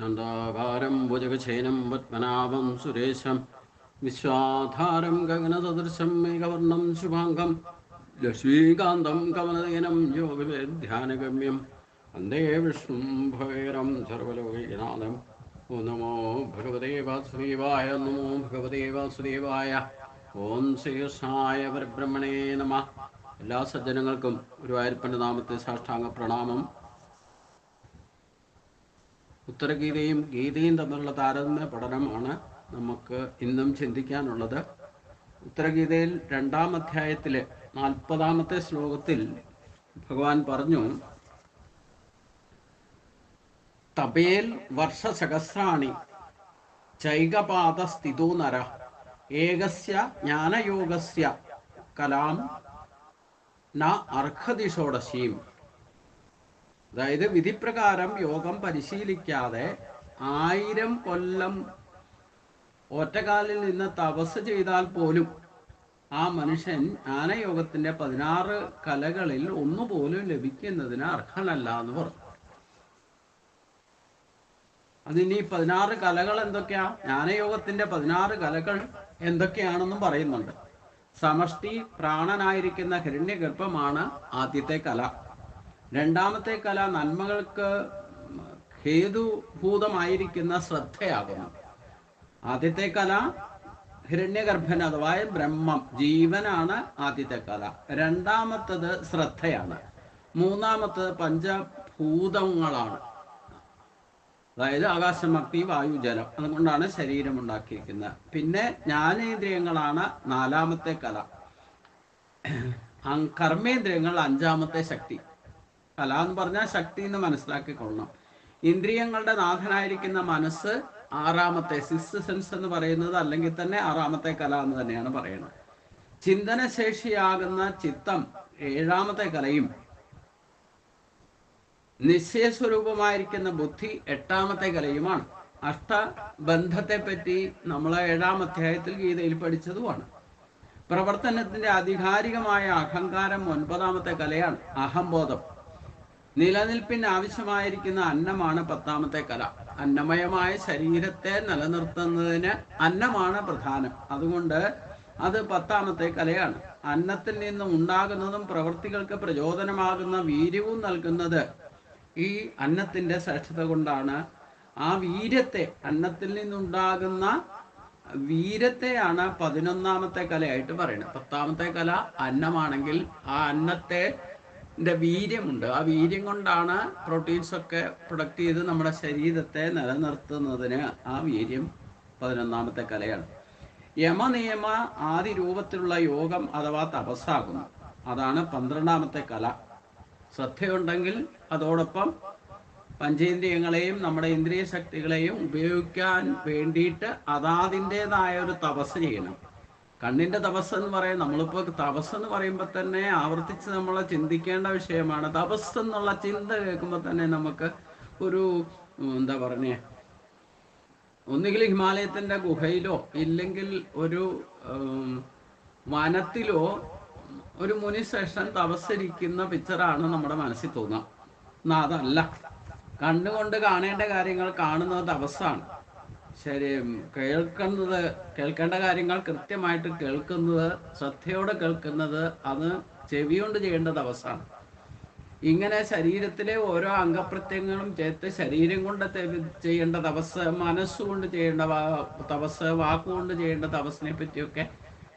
शान्ताकारं भुजगशयनं पद्मनाभं सुरेशं विश्वाधारं गगनसदृशं मेघवर्णं शुभाङ्गं लक्ष्मीकान्तं कमलनयनं योगवेध्यानगम्यं वन्दे विष्णुं भवेरं सर्वलोकैकनाथम्। ഓ നമോ ഭഗവതേ വാസുദേവായ. നമോ ഭഗവതേ വാസുദേവായ. ഓം ശ്രീകൃഷ്ണായ പരബ്രഹ്മണേ നമ. എല്ലാ സജ്ജനങ്ങൾക്കും ഗുരുവായൂരപ്പൻ്റെ നാമത്തെ സാഷ്ടാംഗ പ്രണാമം. ഉത്തരഗീതയും ഗീതയും തമ്മിലുള്ള താരതമ്യ പഠനമാണ് നമുക്ക് ഇന്നും ചിന്തിക്കാനുള്ളത്. ഉത്തരഗീതയിൽ 2-ാം അധ്യായത്തിലെ 40-ാമത്തെ ശ്ലോകത്തിൽ ഭഗവാൻ പറഞ്ഞു, തപേൽ വർഷസഹസ്രാണി ചൈകപാദസ്ഥിതോ നര ഏകസ്യ ജ്ഞാനയോഗസ്യ കലാം ന അർഹതി ഷോഡശീം. അതായത് വിധിപ്രകാരം യോഗം പരിശീലിക്കാതെ 1000 കൊല്ലം ഒറ്റക്കാലിൽ നിന്ന് തപസ് ചെയ്താൽ പോലും ആ മനുഷ്യൻ ജ്ഞാനയോഗത്തിന്റെ 16 കലകളിൽ ഒന്നുപോലും ലഭിക്കുന്നതിന് അർഹനല്ല എന്ന് പറഞ്ഞു. അതിനി 16 കലകൾ എന്തൊക്കെയാ? ജ്ഞാനയോഗത്തിന്റെ 16 കലകൾ എന്തൊക്കെയാണെന്നും പറയുന്നുണ്ട്. സമഷ്ടി പ്രാണനായിരിക്കുന്ന ഹിരണ്യഗർഭമാണ് ആദ്യത്തെ കല. 2-ാമത്തെ കല നന്മകൾക്ക് ഹേതുഭൂതമായിരിക്കുന്ന ശ്രദ്ധയാകുന്നു. ആദ്യത്തെ കല ഹിരണ്യഗർഭൻ അഥവാ ബ്രഹ്മം, ജീവനാണ് ആദ്യത്തെ കല. 2-ാമത്തത് ശ്രദ്ധയാണ്. 3-ാമത്തത് പഞ്ചഭൂതങ്ങളാണ്, അതായത് ആകാശം, അഗ്നി, വായു, ജലം. അതുകൊണ്ടാണ് ശരീരം ഉണ്ടാക്കിയിരിക്കുന്നത്. പിന്നെ ജ്ഞാനേന്ദ്രിയങ്ങളാണ് 4-ാമത്തെ കല. കർമ്മേന്ദ്രിയങ്ങൾ 5-ാമത്തെ ശക്തി. കല എന്ന് പറഞ്ഞാൽ ശക്തി എന്ന് മനസ്സിലാക്കിക്കൊള്ളണം. ഇന്ദ്രിയങ്ങളുടെ നാഥനായിരിക്കുന്ന മനസ്സ് 6-ാമത്തെ, 6th സെൻസ് എന്ന് പറയുന്നത്, അല്ലെങ്കിൽ തന്നെ 6-ാമത്തെ കല എന്ന് തന്നെയാണ് പറയുന്നത്. ചിന്തനശേഷിയാകുന്ന ചിത്തം 7-ാമത്തെ കലയും നിശ്ചയസ്വരൂപമായിരിക്കുന്ന ബുദ്ധി 8-ാമത്തെ കലയുമാണ്. അഷ്ടബന്ധത്തെ പറ്റി നമ്മൾ 7-ാം അധ്യായത്തിൽ ഗീതയിൽ പഠിച്ചതുമാണ്. പ്രവർത്തനത്തിന്റെ ആധികാരികമായ അഹങ്കാരം 9-ാമത്തെ കലയാണ്, അഹംബോധം. നിലനിൽപ്പിന് ആവശ്യമായിരിക്കുന്ന അന്നമാണ് 10-ാമത്തെ കല. അന്നമയമായ ശരീരത്തെ നിലനിർത്തുന്നതിന് അന്നമാണ് പ്രധാനം. അതുകൊണ്ട് അത് 10-ാമത്തെ കലയാണ്. അന്നത്തിൽ നിന്നും ഉണ്ടാകുന്നതും പ്രവൃത്തികൾക്ക് പ്രചോദനമാകുന്ന വീര്യവും നൽകുന്നത് ഈ അന്നത്തിന്റെ ശ്രേഷ്ഠത കൊണ്ടാണ്. ആ വീര്യത്തെ, അന്നത്തിൽ നിന്നുണ്ടാകുന്ന വീര്യത്തെയാണ് 11-ാമത്തെ കലയായിട്ട് പറയുന്നത്. 10-ാമത്തെ കല അന്നമാണെങ്കിൽ ആ അന്നത്തെ വീര്യമുണ്ട്. ആ വീര്യം കൊണ്ടാണ് പ്രോട്ടീൻസ് ഒക്കെ പ്രൊഡക്റ്റ് ചെയ്ത് നമ്മുടെ ശരീരത്തെ നിലനിർത്തുന്നതിന് ആ വീര്യം 11-ാമത്തെ കലയാണ്. യമനിയമ ആദി രൂപത്തിലുള്ള യോഗം അഥവാ തപസ്സാകുന്നു. അതാണ് 12-ാമത്തെ കല. ശ്രദ്ധയുണ്ടെങ്കിൽ അതോടൊപ്പം പഞ്ചേന്ദ്രിയങ്ങളെയും നമ്മുടെ ഇന്ദ്രിയ ശക്തികളെയും ഉപയോഗിക്കാൻ വേണ്ടിയിട്ട് അതാതിൻ്റെതായ ഒരു തപസ് ചെയ്യണം. കണ്ണിന്റെ തപസ് എന്ന് പറയാം. നമ്മളിപ്പോൾ തപസ് എന്ന് പറയുമ്പോൾ തന്നെ ആവർത്തിച്ച് നമ്മൾ ചിന്തിക്കേണ്ട വിഷയമാണ്. തപസ് എന്നുള്ള ചിന്ത കേൾക്കുമ്പോൾ തന്നെ നമുക്ക് ഒരു എന്താ പറഞ്ഞേ, ഒന്നുകിൽ ഹിമാലയത്തിന്റെ ഗുഹയിലോ ഇല്ലെങ്കിൽ ഒരു വനത്തിലോ ഒരു മുനിശ്രേഷ്ഠൻ തപസ്സിരിക്കുന്ന പിക്ചറാണ് നമ്മുടെ മനസ്സിൽ തോന്നുക. എന്നാൽ അതല്ല. കണ്ണുകൊണ്ട് കാണേണ്ട കാര്യങ്ങൾ കാണുന്നത് തപസ്സാണ്. ശരി, കേൾക്കേണ്ട കാര്യങ്ങൾ കൃത്യമായിട്ട് കേൾക്കുന്നത്, ശ്രദ്ധയോടെ കേൾക്കുന്നത്, അത് ചെവി കൊണ്ട് ചെയ്യേണ്ട തപസ്സാണ്. ഇങ്ങനെ ശരീരത്തിലെ ഓരോ അംഗപ്രത്യങ്ങളും ചേർത്ത് ശരീരം കൊണ്ട് ചെയ്യേണ്ട തപസ്, മനസ്സുകൊണ്ട് ചെയ്യേണ്ട തപസ്, വാക്കുകൊണ്ട് ചെയ്യേണ്ട തപസ്സിനെ പറ്റിയൊക്കെ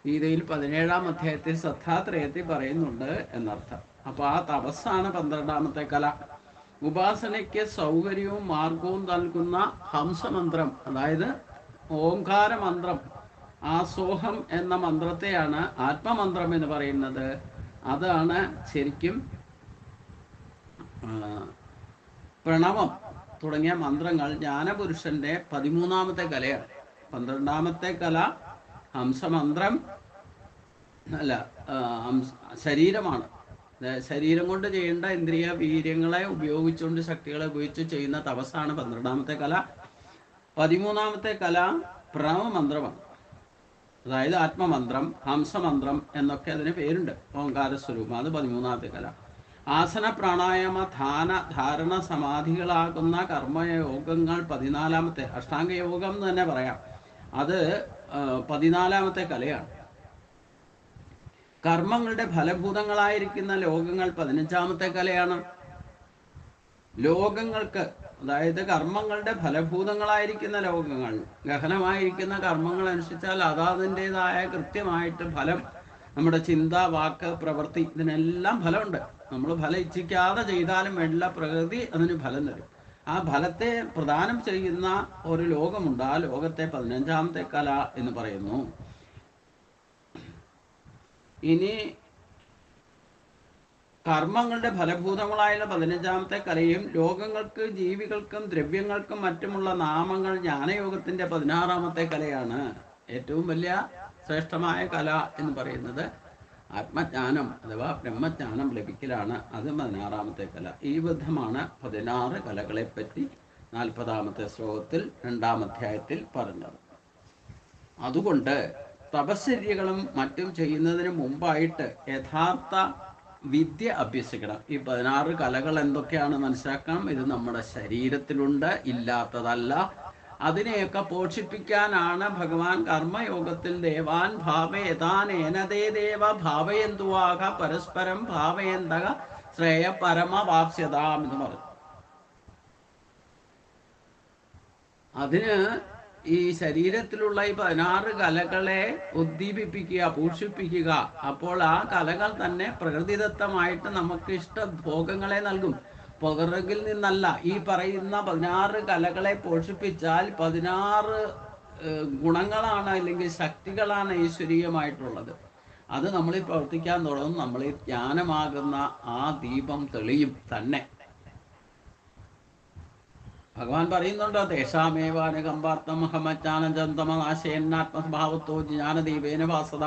ഗീതയിൽ 17-ാം അധ്യായത്തിൽ ശ്രദ്ധാത്രയത്തിൽ പറയുന്നുണ്ട് എന്നർത്ഥം. അപ്പൊ ആ തപസ്സാണ് 12-ാമത്തെ കല. ഉപാസനയ്ക്ക് സൗകര്യവും മാർഗവും നൽകുന്ന ഹംസമന്ത്രം, അതായത് ഓംകാര മന്ത്രം, ആ സോഹം എന്ന മന്ത്രത്തെയാണ് ആത്മമന്ത്രം എന്ന് പറയുന്നത്. അതാണ് ശരിക്കും പ്രണവം തുടങ്ങിയ മന്ത്രങ്ങൾ ജ്ഞാനപുരുഷന്റെ 13-ാമത്തെ കലയാണ്. 12-ാമത്തെ കല ഹംസമന്ത്രം അല്ല, ശരീരമാണ്. ശരീരം കൊണ്ട് ചെയ്യേണ്ട ഇന്ദ്രിയ വീര്യങ്ങളെ ഉപയോഗിച്ചുകൊണ്ട്, ശക്തികളെ ഉപയോഗിച്ച് ചെയ്യുന്ന തപസ്സാണ് 12-ാമത്തെ കല. 13-ാമത്തെ കല പ്രണവമന്ത്രമാണ്. അതായത് ആത്മമന്ത്രം, ഹംസമന്ത്രം എന്നൊക്കെ അതിന് പേരുണ്ട്. ഓംകാര സ്വരൂപം, അത് 13-ാമത്തെ കല. ആസന പ്രാണായാമ ധാരണ സമാധികളാകുന്ന കർമ്മയോഗങ്ങൾ 14-ാമത്തെ അഷ്ടാംഗ യോഗം എന്ന് തന്നെ പറയാം. അത് 14-ാമത്തെ കലയാണ്. കർമ്മങ്ങളുടെ ഫലഭൂതങ്ങളായിരിക്കുന്ന ലോകങ്ങൾ 15-ാമത്തെ കലയാണ്. ലോകങ്ങൾക്ക്, അതായത് കർമ്മങ്ങളുടെ ഫലഭൂതങ്ങളായിരിക്കുന്ന ലോകങ്ങൾ, ഗഹനമായിരിക്കുന്ന കർമ്മങ്ങൾ അനുസരിച്ചാൽ അതാതിൻ്റെതായ കൃത്യമായിട്ട് ഫലം, നമ്മുടെ ചിന്ത, വാക്ക്, പ്രവൃത്തി, ഇതിനെല്ലാം ഫലമുണ്ട്. നമ്മൾ ഫലം ഇച്ഛിക്കാതെ ചെയ്താലും വേണ്ട, പ്രകൃതി അതിന് ഫലം തരും. ആ ഫലത്തെ പ്രദാനം ചെയ്യുന്ന ഒരു ലോകമുണ്ട്. ആ ലോകത്തെ 15-ാമത്തെ കല എന്ന് പറയുന്നു. ഇനി കർമ്മങ്ങളുടെ ഫലഭൂതങ്ങളായുള്ള 15-ാമത്തെ കലയും ലോകങ്ങൾക്ക്, ജീവികൾക്കും, ദ്രവ്യങ്ങൾക്കും മറ്റുമുള്ള നാമങ്ങൾ ജ്ഞാനയോഗത്തിന്റെ 16-ാമത്തെ കലയാണ്. ഏറ്റവും വലിയ ശ്രേഷ്ഠമായ കല എന്ന് പറയുന്നത് ആത്മജ്ഞാനം അഥവാ ബ്രഹ്മജ്ഞാനം ലഭിക്കലാണ്. അത് 16-ാമത്തെ കല. ഈ വിധമാണ് 16 കലകളെ പറ്റി 40-ാമത്തെ ശ്ലോകത്തിൽ 2-ാം അധ്യായത്തിൽ പറഞ്ഞത്. അതുകൊണ്ട് തപശ്ചര്യകളും മറ്റും ചെയ്യുന്നതിന് മുമ്പായിട്ട് യഥാർത്ഥ വിദ്യ അഭ്യസിക്കണം. ഈ 16 കലകൾ എന്തൊക്കെയാണ് മനസ്സിലാക്കണം. ഇത് നമ്മുടെ ശരീരത്തിലുണ്ട്, ഇല്ലാത്തതല്ല. അതിനെയൊക്കെ പോഷിപ്പിക്കാനാണ് ഭഗവാൻ കർമ്മയോഗത്തിൽ ദേവാൻ ഭാവയതാനേനതേ ദേവ ഭാവയന്തുവാക പരസ്പരം ഭാവയന്തക ശ്രേയ പരമവാപ്സ്യതാം എന്ന് പറഞ്ഞു. അതിന് ഈ ശരീരത്തിലുള്ള ഈ 16 കലകളെ ഉദ്ദീപിപ്പിക്കുക, പോഷിപ്പിക്കുക. അപ്പോൾ ആ കലകൾ തന്നെ പ്രകൃതിദത്തമായിട്ട് നമുക്ക് ഇഷ്ടഭോഗങ്ങളെ നൽകും. പുറകിൽ നിന്നല്ല. ഈ പറയുന്ന 16 കലകളെ പോഷിപ്പിച്ചാൽ 16 ഗുണങ്ങളാണ്, അല്ലെങ്കിൽ ശക്തികളാണ് ഈശ്വരീയമായിട്ടുള്ളത്. അത് നമ്മളിൽ പ്രവർത്തിക്കാൻ തുടങ്ങും. നമ്മളിൽ ജ്ഞാനമാകുന്ന ആ ദീപം തെളിയും തന്നെ. ഭഗവാൻ പറയുന്നുണ്ടോ, തേഷാമേവാനുകമ്പാർത്ഥമഹമജ്ഞാനജന്തമനാശയന്നാത്മസ്വഭാവത്തോ ജ്ഞാനദീപേന വാസത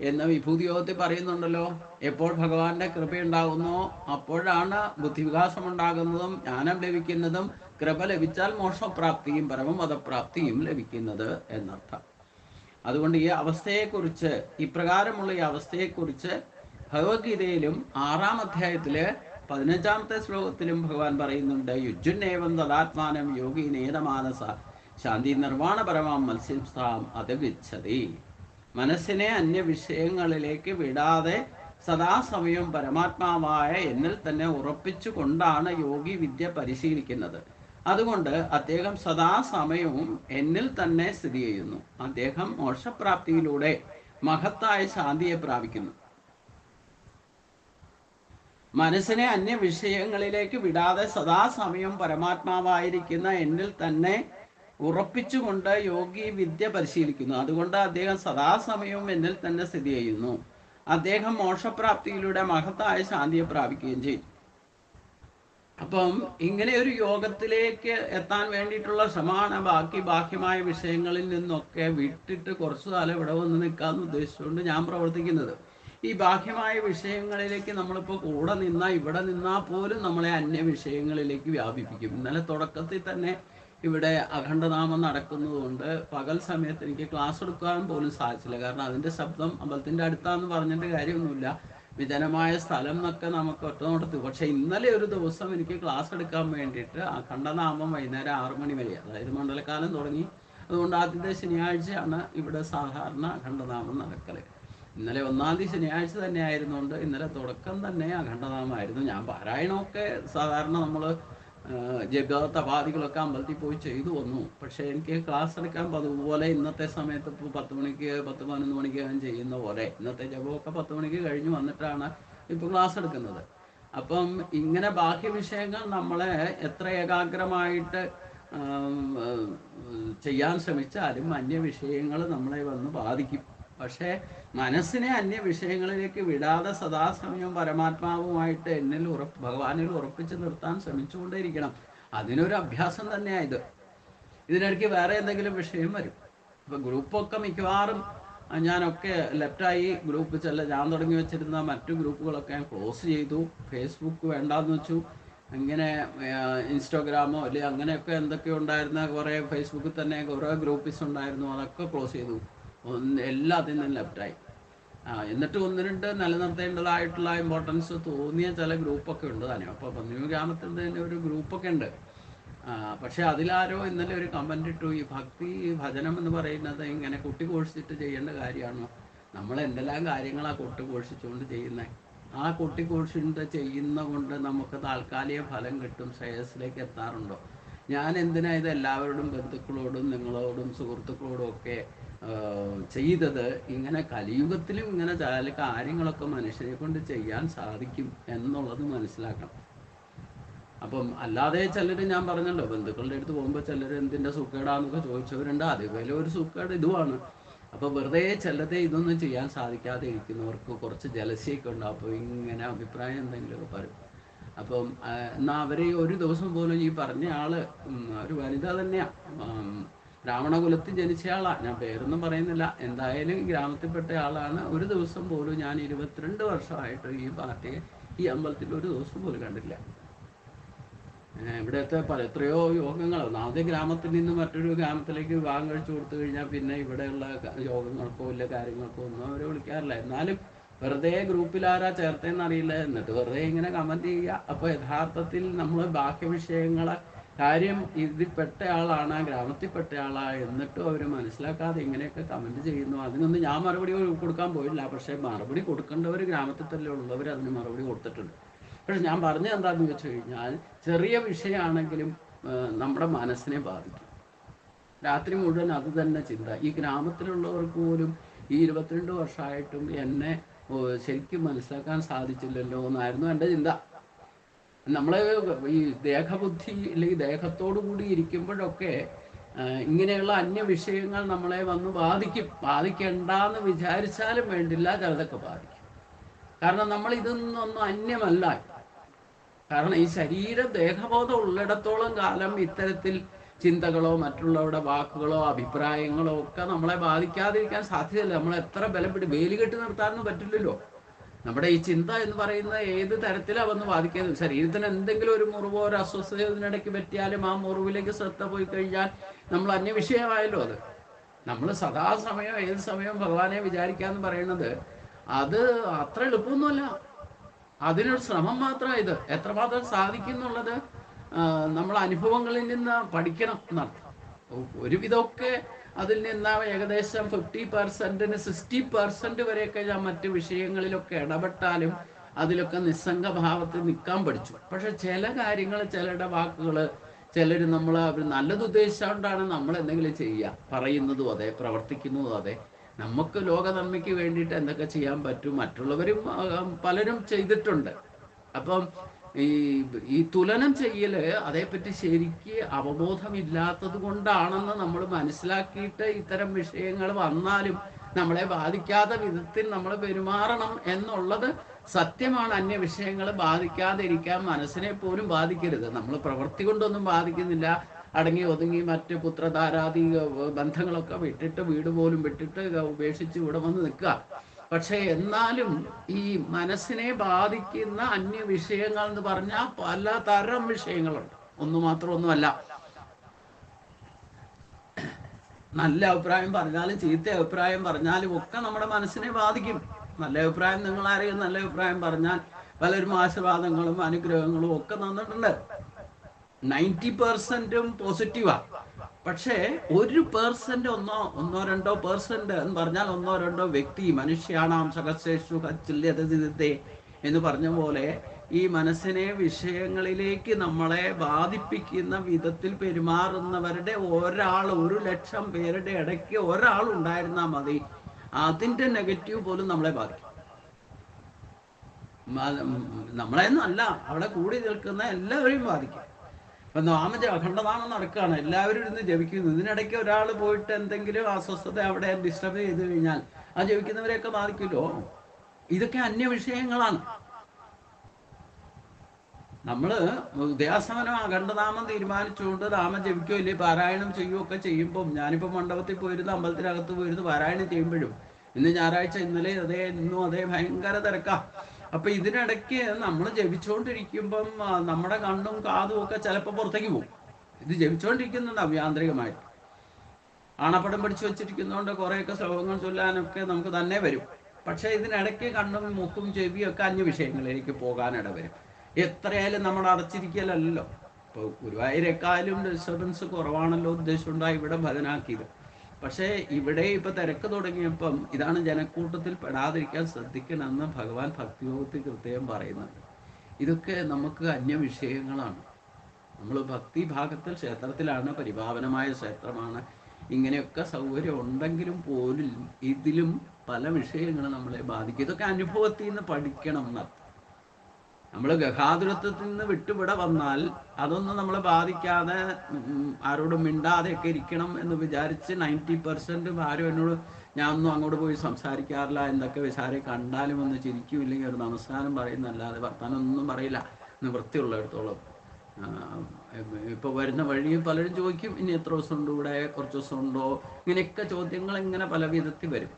എന്ന് വിഭൂതിയോഗത്തിൽ പറയുന്നുണ്ടല്ലോ. എപ്പോൾ ഭഗവാന്റെ കൃപയുണ്ടാകുന്നോ അപ്പോഴാണ് ബുദ്ധിവികാസം ഉണ്ടാകുന്നതും ജ്ഞാനം ലഭിക്കുന്നതും. കൃപ ലഭിച്ചാൽ മോക്ഷപ്രാപ്തിയും പരമപദപ്രാപ്തിയും ലഭിക്കുന്നത് എന്നർത്ഥം. അതുകൊണ്ട് ഈ അവസ്ഥയെക്കുറിച്ച്, ഇപ്രകാരമുള്ള ഈ അവസ്ഥയെക്കുറിച്ച് ഭഗവത്ഗീതയിലും 6-ാം അധ്യായത്തില് 15-ാമത്തെ ശ്ലോകത്തിലും ഭഗവാൻ പറയുന്നുണ്ട്. യുജ്ജുന്നേവം തദാത്മാനം യോഗി നേതമാനസ ശാന്തി നിർവാണ പരമാം മത്സ്യംസ്ഥാം അതഗച്ഛതി. മനസ്സിനെ അന്യവിഷയങ്ങളിലേക്ക് വിടാതെ സദാസമയം പരമാത്മാവായ എന്നിൽ തന്നെ ഉറപ്പിച്ചു കൊണ്ടാണ് യോഗി വിദ്യ പരിശീലിക്കുന്നത്. അതുകൊണ്ട് അദ്ദേഹം സദാസമയവും എന്നിൽ തന്നെ സ്ഥിതി ചെയ്യുന്നു. അദ്ദേഹം മോക്ഷപ്രാപ്തിയിലൂടെ മഹത്തായ ശാന്തിയെ പ്രാപിക്കുന്നു. മനസ്സിനെ അന്യവിഷയങ്ങളിലേക്ക് വിടാതെ സദാസമയം പരമാത്മാവായിരിക്കുന്ന എന്നിൽ തന്നെ ഉറപ്പിച്ചുകൊണ്ട് യോഗി വിദ്യ പരിശീലിക്കുന്നു. അതുകൊണ്ട് അദ്ദേഹം സദാസമയവും എന്നിൽ തന്നെ സ്ഥിതി ചെയ്യുന്നു. അദ്ദേഹം മോക്ഷപ്രാപ്തിയിലൂടെ മഹത്തായ ശാന്തിയെ പ്രാപിക്കുകയും ചെയ്യും. അപ്പം ഇങ്ങനെ ഒരു യോഗത്തിലേക്ക് എത്താൻ വേണ്ടിയിട്ടുള്ള ശ്രമമാണ് ബാഹ്യമായ വിഷയങ്ങളിൽ നിന്നൊക്കെ വിട്ടിട്ട് കുറച്ചു കാലം ഇവിടെ വന്ന് നിൽക്കാമെന്ന് ഉദ്ദേശിച്ചുകൊണ്ട് ഞാൻ പ്രവർത്തിക്കുന്നത്. ഈ ബാഹ്യമായ വിഷയങ്ങളിലേക്ക് നമ്മളിപ്പോൾ കൂടെ നിന്നാൽ, ഇവിടെ നിന്നാൽ പോലും നമ്മളെ അന്യ വിഷയങ്ങളിലേക്ക് വ്യാപിപ്പിക്കും. ഇന്നലെ തുടക്കത്തിൽ തന്നെ ഇവിടെ അഖണ്ഡനാമം നടക്കുന്നതുകൊണ്ട് പകൽ സമയത്ത് എനിക്ക് ക്ലാസ് എടുക്കാൻ പോലും സാധിച്ചില്ല. കാരണം അതിൻ്റെ ശബ്ദം അമ്പലത്തിൻ്റെ അടുത്താന്ന് പറഞ്ഞിട്ട് കാര്യമൊന്നുമില്ല. വിജനമായ സ്ഥലം എന്നൊക്കെ നമുക്ക് ഒറ്റനോട്ടത്തിൽ. പക്ഷെ ഇന്നലെ ഒരു ദിവസം എനിക്ക് ക്ലാസ് എടുക്കാൻ വേണ്ടിയിട്ട് അഖണ്ഡനാമം വൈകുന്നേരം 6 മണി വരെ, അതായത് മണ്ഡലകാലം തുടങ്ങി. അതുകൊണ്ട് ആദ്യത്തെ ശനിയാഴ്ചയാണ് ഇവിടെ സാധാരണ അഖണ്ഡനാമം നടക്കല്. ഇന്നലെ 1-ാം തീയതി ശനിയാഴ്ച തന്നെ ആയിരുന്നുകൊണ്ട് ഇന്നലെ തുടക്കം തന്നെ അഖണ്ഡനാമമായിരുന്നു. ഞാൻ പാരായണമൊക്കെ സാധാരണ നമ്മൾ ജപതപാദികളൊക്കെ അമ്പലത്തിൽ പോയി ചെയ്തു വന്നു. പക്ഷെ എനിക്ക് ക്ലാസ് എടുക്കാൻ അതുപോലെ ഇന്നത്തെ സമയത്ത് ഇപ്പോൾ 10 മണിക്ക് 10-11 മണിക്ക് ഞാൻ ചെയ്യുന്ന പോലെ ഇന്നത്തെ ജപമൊക്കെ 10 മണിക്ക് കഴിഞ്ഞ് വന്നിട്ടാണ് ഇപ്പോൾ ക്ലാസ് എടുക്കുന്നത്. അപ്പം ഇങ്ങനെ ബാഹ്യ വിഷയങ്ങൾ നമ്മളെ എത്ര ഏകാഗ്രമായിട്ട് ചെയ്യാൻ ശ്രമിച്ചാലും അന്യവിഷയങ്ങൾ നമ്മളെ വന്ന് ബാധിക്കും. പക്ഷേ മനസ്സിനെ അന്യവിഷയങ്ങളിലേക്ക് വിടാതെ സദാസമയം പരമാത്മാവുമായിട്ട് ഭഗവാനിൽ ഉറപ്പിച്ച് നിർത്താൻ ശ്രമിച്ചുകൊണ്ടേയിരിക്കണം. അതിനൊരു അഭ്യാസം തന്നെയായത്. ഇതിനിടയ്ക്ക് വേറെ എന്തെങ്കിലും വിഷയം വരും. ഇപ്പം ഗ്രൂപ്പൊക്കെ മിക്കവാറും ഞാനൊക്കെ ലെഫ്റ്റായി. ഗ്രൂപ്പ് ഞാൻ തുടങ്ങി വെച്ചിരുന്ന മറ്റു ഗ്രൂപ്പുകളൊക്കെ ഞാൻ ക്ലോസ് ചെയ്തു. ഫേസ്ബുക്ക് വേണ്ടാന്ന് വെച്ചു. ഇങ്ങനെ ഇൻസ്റ്റാഗ്രാമോ അല്ലെങ്കിൽ അങ്ങനെയൊക്കെ എന്തൊക്കെയോ ഉണ്ടായിരുന്ന കുറേ ഫേസ്ബുക്കിൽ തന്നെ കുറേ ഗ്രൂപ്പീസ് ഉണ്ടായിരുന്നു, അതൊക്കെ ക്ലോസ് ചെയ്തു. എല്ലാത്തിൽ നിന്നും ലെഫ്റ്റായി. എന്നിട്ട് ഒന്ന് രണ്ട് നിലനിർത്തേണ്ടതായിട്ടുള്ള ഇമ്പോർട്ടൻസ് തോന്നിയ ചില ഗ്രൂപ്പൊക്കെ ഉണ്ട് തന്നെ. അപ്പോൾ പന്നിയൂർ ഗ്രാമത്തിൽ തന്നെ ഒരു ഗ്രൂപ്പൊക്കെ ഉണ്ട്. പക്ഷെ അതിലാരോ ഇന്നലെ ഒരു കമൻ്റ് ഇട്ടു, ഈ ഭക്തി ഭജനം എന്ന് പറയുന്നത് ഇങ്ങനെ കൊട്ടിഘോഷിച്ചിട്ട് ചെയ്യേണ്ട കാര്യമാണോ? നമ്മൾ എന്തെല്ലാം കാര്യങ്ങളാണ് കൊട്ടിഘോഷിച്ചുകൊണ്ട് ചെയ്യുന്നത്. ആ കൊട്ടിഘോഷിച്ച് ചെയ്യുന്ന കൊണ്ട് നമുക്ക് താൽക്കാലിക ഫലം കിട്ടും, ശ്രേയസ്സിലേക്ക് എത്താറുണ്ടോ? ഞാൻ എന്തിനാ ഇത് എല്ലാവരോടും, ബന്ധുക്കളോടും നിങ്ങളോടും സുഹൃത്തുക്കളോടും ഒക്കെ ചെയ്തത്? ഇങ്ങനെ കലിയുഗത്തിലും ഇങ്ങനെ ചില കാര്യങ്ങളൊക്കെ മനുഷ്യരെ കൊണ്ട് ചെയ്യാൻ സാധിക്കും എന്നുള്ളത് മനസ്സിലാക്കണം. അപ്പം അല്ലാതെ ചിലർ, ഞാൻ പറഞ്ഞല്ലോ, ബന്ധുക്കളുടെ അടുത്ത് പോകുമ്പോൾ ചിലർ എന്തിൻ്റെ സുഖേടാന്നൊക്കെ ചോദിച്ചവരുണ്ട്. അതേപോലെ ഒരു സുഖേട് ഇതുമാണ്. അപ്പോൾ വെറുതെ ചിലത് ഇതൊന്നും ചെയ്യാൻ സാധിക്കാതെ ഇരിക്കുന്നവർക്ക് കുറച്ച് ജലസിയൊക്കെ ഉണ്ടാവും. അപ്പോൾ ഇങ്ങനെ അഭിപ്രായം എന്തെങ്കിലുമൊക്കെ പറയും. അപ്പം എന്നാൽ അവർ ഒരു ദിവസം പോലും, ഈ പറഞ്ഞ ആള് ഒരു വനിത തന്നെയാണ്, ബ്രാഹ്മണകുലത്തിൽ ജനിച്ച ആളാണ്, ഞാൻ പേരൊന്നും പറയുന്നില്ല, എന്തായാലും ഗ്രാമത്തിൽപ്പെട്ട ആളാണ്. ഒരു ദിവസം പോലും, ഞാൻ 22 വർഷമായിട്ട് ഈ പാർട്ടിയെ ഈ അമ്പലത്തിൽ ഒരു ദിവസം പോലും കണ്ടില്ല. ഇവിടുത്തെ എത്രയോ യോഗങ്ങൾ, ആദ്യ ഗ്രാമത്തിൽ നിന്ന് മറ്റൊരു ഗ്രാമത്തിലേക്ക് വിവാഹം കഴിച്ചു കൊടുത്തു കഴിഞ്ഞാൽ പിന്നെ ഇവിടെയുള്ള യോഗങ്ങൾക്കോ ഇല്ല കാര്യങ്ങൾക്കോ ഒന്നും അവരെ വിളിക്കാറില്ല. എന്നാലും വെറുതെ ഗ്രൂപ്പിൽ ആരാ ചേർത്തേന്ന് അറിയില്ല, എന്നിട്ട് വെറുതെ ഇങ്ങനെ കമന്റ് ചെയ്യുക. അപ്പോൾ യഥാർത്ഥത്തിൽ നമ്മൾ ബാക്കി വിഷയങ്ങളെ കാര്യം ഇതിൽ പെട്ട ആളാണ്, ഗ്രാമത്തിൽപ്പെട്ട ആളാണ്, എന്നിട്ടും അവർ മനസ്സിലാക്കാതെ ഇങ്ങനെയൊക്കെ കമന്റ് ചെയ്യുന്നു. അതിനൊന്നും ഞാൻ മറുപടി കൊടുക്കാൻ പോയില്ല. പക്ഷേ മറുപടി കൊടുക്കേണ്ടവർ ഗ്രാമത്തിൽ തന്നെ ഉള്ളവർ അതിന് മറുപടി കൊടുത്തിട്ടുണ്ട്. പക്ഷെ ഞാൻ പറഞ്ഞത് എന്താണെന്ന് വെച്ച് കഴിഞ്ഞാൽ, ചെറിയ വിഷയമാണെങ്കിലും നമ്മുടെ മനസ്സിനെ ബാധിക്കും. രാത്രി മുഴുവൻ അത് തന്നെ ചിന്ത. ഈ ഗ്രാമത്തിലുള്ളവർക്ക് പോലും ഈ 22 വർഷമായിട്ടും എന്നെ ശരിക്കും മനസ്സിലാക്കാൻ സാധിച്ചില്ലല്ലോ എന്നായിരുന്നു എൻ്റെ ചിന്ത. നമ്മൾ ഈ ദേഹബുദ്ധി അല്ലെങ്കിൽ ദേഹത്തോടു കൂടി ഇരിക്കുമ്പോഴൊക്കെ ഇങ്ങനെയുള്ള അന്യ വിഷയങ്ങൾ നമ്മളെ വന്ന് ബാധിക്കണ്ടെന്ന് വിചാരിച്ചാലും വേണ്ടില്ല, ചിലതൊക്കെ ബാധിക്കും. കാരണം നമ്മൾ ഇതൊന്നും അന്യമല്ല. കാരണം ഈ ദേഹബോധം ഉള്ളിടത്തോളം കാലം ഇത്തരത്തിൽ ചിന്തകളോ മറ്റുള്ളവരുടെ വാക്കുകളോ അഭിപ്രായങ്ങളോ ഒക്കെ നമ്മളെ ബാധിക്കാതിരിക്കാൻ സാധ്യതയില്ല. നമ്മൾ എത്ര വേലി കെട്ടി നിർത്താനൊന്നും പറ്റില്ലല്ലോ. നമ്മുടെ ഈ ചിന്ത എന്ന് പറയുന്ന ഏത് തരത്തിലാണ് വന്ന് ബാധിക്കുന്നത്? ശരീരത്തിന് എന്തെങ്കിലും ഒരു മുറിവോ ഒരു അസ്വസ്ഥതയോ ഇതിനിടയ്ക്ക് പറ്റിയാലും ആ മുറിവിലേക്ക് ശ്രദ്ധ പോയി കഴിഞ്ഞാൽ നമ്മൾ അന്യവിഷയമായല്ലോ. അത് നമ്മൾ സദാസമയം ഏത് സമയവും ഭഗവാനെ വിചാരിക്കാന്ന് പറയുന്നത് അത് അത്ര എളുപ്പമൊന്നുമല്ല. അതിനൊരു ശ്രമം മാത്രമാണ്. ഇത് എത്രമാത്രം സാധിക്കുന്നുള്ളത് നമ്മൾ അനുഭവങ്ങളിൽ നിന്ന് പഠിക്കണം എന്നർത്ഥം. ഒരുവിധമൊക്കെ അതിൽ നിന്ന് ഏകദേശം 50%-ന് 60% വരെയൊക്കെ ഞാൻ മറ്റ് വിഷയങ്ങളിലൊക്കെ ഇടപെട്ടാലും അതിലൊക്കെ നിസ്സംഗഭാവത്തിൽ നിൽക്കാൻ പഠിച്ചു. പക്ഷെ ചില കാര്യങ്ങൾ, ചിലരുടെ വാക്കുകൾ, ചിലർ അവർ നല്ലത് ഉദ്ദേശിച്ചുകൊണ്ടാണ് നമ്മൾ എന്തെങ്കിലും ചെയ്യുക, പറയുന്നതും അതെ, പ്രവർത്തിക്കുന്നതും അതെ. നമുക്ക് ലോക നന്മയ്ക്ക് വേണ്ടിയിട്ട് എന്തൊക്കെ ചെയ്യാൻ പറ്റും മറ്റുള്ളവരും പലരും ചെയ്തിട്ടുണ്ട്. അപ്പം ഈ തുലനം ചെയ്യല് അതേപ്പറ്റി ശരിക്ക് അവബോധമില്ലാത്തത് കൊണ്ടാണെന്ന് നമ്മൾ മനസ്സിലാക്കിയിട്ട് ഇത്തരം വിഷയങ്ങൾ വന്നാലും നമ്മളെ ബാധിക്കാത്ത വിധത്തിൽ നമ്മൾ പെരുമാറണം എന്നുള്ളത് സത്യമാണ്. അന്യ വിഷയങ്ങൾ ബാധിക്കാതിരിക്കാൻ മനസ്സിനെ പോലും ബാധിക്കരുത്. നമ്മൾ പ്രവൃത്തി കൊണ്ടൊന്നും ബാധിക്കുന്നില്ല. അടങ്ങി ഒതുങ്ങി മറ്റ് പുത്രധാരാദി ബന്ധങ്ങളൊക്കെ വിട്ടിട്ട്, വീട് പോലും വിട്ടിട്ട് ഉപേക്ഷിച്ച് ഇവിടെ വന്ന് നിൽക്കുക. പക്ഷെ എന്നാലും ഈ മനസ്സിനെ ബാധിക്കുന്ന അന്യ വിഷയങ്ങൾ എന്ന് പറഞ്ഞാൽ പലതരം വിഷയങ്ങളുണ്ട്. മാത്രമൊന്നുമല്ല. നല്ല അഭിപ്രായം പറഞ്ഞാലും ചീത്ത അഭിപ്രായം പറഞ്ഞാലും ഒക്കെ നമ്മുടെ മനസ്സിനെ ബാധിക്കും. നല്ല അഭിപ്രായം, നിങ്ങൾ ആരെയും നല്ല അഭിപ്രായം പറഞ്ഞാൽ പലരും ആശീർവാദങ്ങളും അനുഗ്രഹങ്ങളും ഒക്കെ തന്നിട്ടുണ്ട്. 90%-ഉം പോസിറ്റീവാണ്. പക്ഷേ 1% ഒന്നോ 2% എന്ന് പറഞ്ഞാൽ 1-2 വ്യക്തി, മനുഷ്യാണാം സഹസ്രേഷു കച്ചില്യതേ എന്ന് പറഞ്ഞ പോലെ ഈ മനസ്സിനെ വിഷയങ്ങളിലേക്ക് നമ്മളെ ബാധിപ്പിക്കുന്ന വിധത്തിൽ പെരുമാറുന്നവരുടെ 1,00,000 പേരുടെ ഇടയ്ക്ക് ഒരാൾ ഉണ്ടായിരുന്നാൽ മതി, അതിൻ്റെ നെഗറ്റീവ് പോലും നമ്മളെ ബാധിക്കും. നമ്മളെന്നല്ല, അവിടെ കൂടി നിൽക്കുന്ന എല്ലാവരെയും ബാധിക്കും. ഇപ്പം അഖണ്ഡനാമം നടക്കുകയാണ്, എല്ലാവരും ഇരുന്ന് ജപിക്കുന്നു. ഇതിനിടയ്ക്ക് ഒരാൾ പോയിട്ട് എന്തെങ്കിലും അസ്വസ്ഥത അവിടെ ഡിസ്റ്റർബ് ചെയ്ത് കഴിഞ്ഞാൽ ആ ജപിക്കുന്നവരെയൊക്കെ ബാധിക്കുമല്ലോ. ഇതൊക്കെ അന്യ വിഷയങ്ങളാണ്. നമ്മൾ ഉദയാസമനം അഖണ്ഡനാമം തീരുമാനിച്ചുകൊണ്ട് നാമം ജപിക്കുകയോ ഇല്ലേ പാരായണം ചെയ്യുകയോ ഒക്കെ ചെയ്യുമ്പം, ഞാനിപ്പോൾ മണ്ഡപത്തിൽ പോയിരുന്നു, അമ്പലത്തിനകത്ത് പോയിരുന്നു പാരായണം ചെയ്യുമ്പോഴും, ഇന്ന് ഞായറാഴ്ച, ഇന്നലെ അതേ, ഇന്നും അതേ, ഭയങ്കര തിരക്കാം. അപ്പൊ ഇതിനിടയ്ക്ക് നമ്മൾ ജപിച്ചുകൊണ്ടിരിക്കുമ്പം നമ്മുടെ കണ്ണും കാതും ഒക്കെ ചിലപ്പോൾ പുറത്തേക്ക് പോകും. ഇത് ജപിച്ചുകൊണ്ടിരിക്കുന്നുണ്ടാവും യാന്ത്രികമായിട്ട്. ആണപ്പടം പിടിച്ചു വെച്ചിരിക്കുന്നതുകൊണ്ട് കുറേയൊക്കെ ശ്ലോകങ്ങൾ ചൊല്ലാനൊക്കെ നമുക്ക് തന്നെ വരും. പക്ഷെ ഇതിനിടയ്ക്ക് കണ്ണും മൂക്കും ചെവിയും ഒക്കെ അന്യ വിഷയങ്ങളിലേക്ക് പോകാനിട വരും. എത്രയായാലും നമ്മൾ അടച്ചിരിക്കലല്ലോ. ഇപ്പോൾ ഗുരുവായൂരെക്കാളും ഡിസ്റ്റർബൻസ് കുറവാണല്ലോ ഉദ്ദേശമുണ്ടായി ഇവിടെ ഭജനാക്കിയത്. പക്ഷേ ഇവിടെ ഇപ്പൊ തിരക്ക് തുടങ്ങിയപ്പം ഇതാണ് ജനക്കൂട്ടത്തിൽ പെടാതിരിക്കാൻ ശ്രദ്ധിക്കണമെന്ന് ഭഗവാൻ ഭക്തിയോഗത്തിൽ കൃത്യം പറയുന്നുണ്ട്. ഇതൊക്കെ നമുക്ക് അന്യ വിഷയങ്ങളാണ്. നമ്മൾ ഭക്തി ഭാഗത്തിൽ ക്ഷേത്രത്തിലാണ്, പരിപാവനമായ ക്ഷേത്രമാണ്, ഇങ്ങനെയൊക്കെ സൗകര്യം ഉണ്ടെങ്കിലും പോലും ഇതിലും പല വിഷയങ്ങളും നമ്മളെ ബാധിക്കും. ഇതൊക്കെ അനുഭവത്തിൽ നിന്ന് പഠിക്കണം എന്നർത്ഥം. നമ്മൾ ഗഹാതുരത്വത്തിൽ നിന്ന് വിട്ടുവിടെ വന്നാൽ അതൊന്നും നമ്മളെ ബാധിക്കാതെ ആരോടും മിണ്ടാതെയൊക്കെ ഇരിക്കണം എന്ന് വിചാരിച്ച് 90% ആരും എന്നോട് ഞാൻ ഒന്നും അങ്ങോട്ട് പോയി സംസാരിക്കാറില്ല. എന്തൊക്കെ വിചാരം കണ്ടാലും ഒന്ന് ചിരിക്കും, ഇല്ലെങ്കിൽ ഒരു നമസ്കാരം പറയുന്നല്ലാതെ വർത്താനം ഒന്നും പറയില്ല നിവൃത്തിയുള്ളിടത്തോളം. ഇപ്പോൾ വരുന്ന വഴി പലരും ചോദിക്കും, ഇനി എത്ര ദിവസം ഉണ്ട് ഇവിടെ, കുറച്ച് ദിവസം ഉണ്ടോ, ഇങ്ങനെയൊക്കെ ചോദ്യങ്ങൾ ഇങ്ങനെ പല വിധത്തിൽ വരും.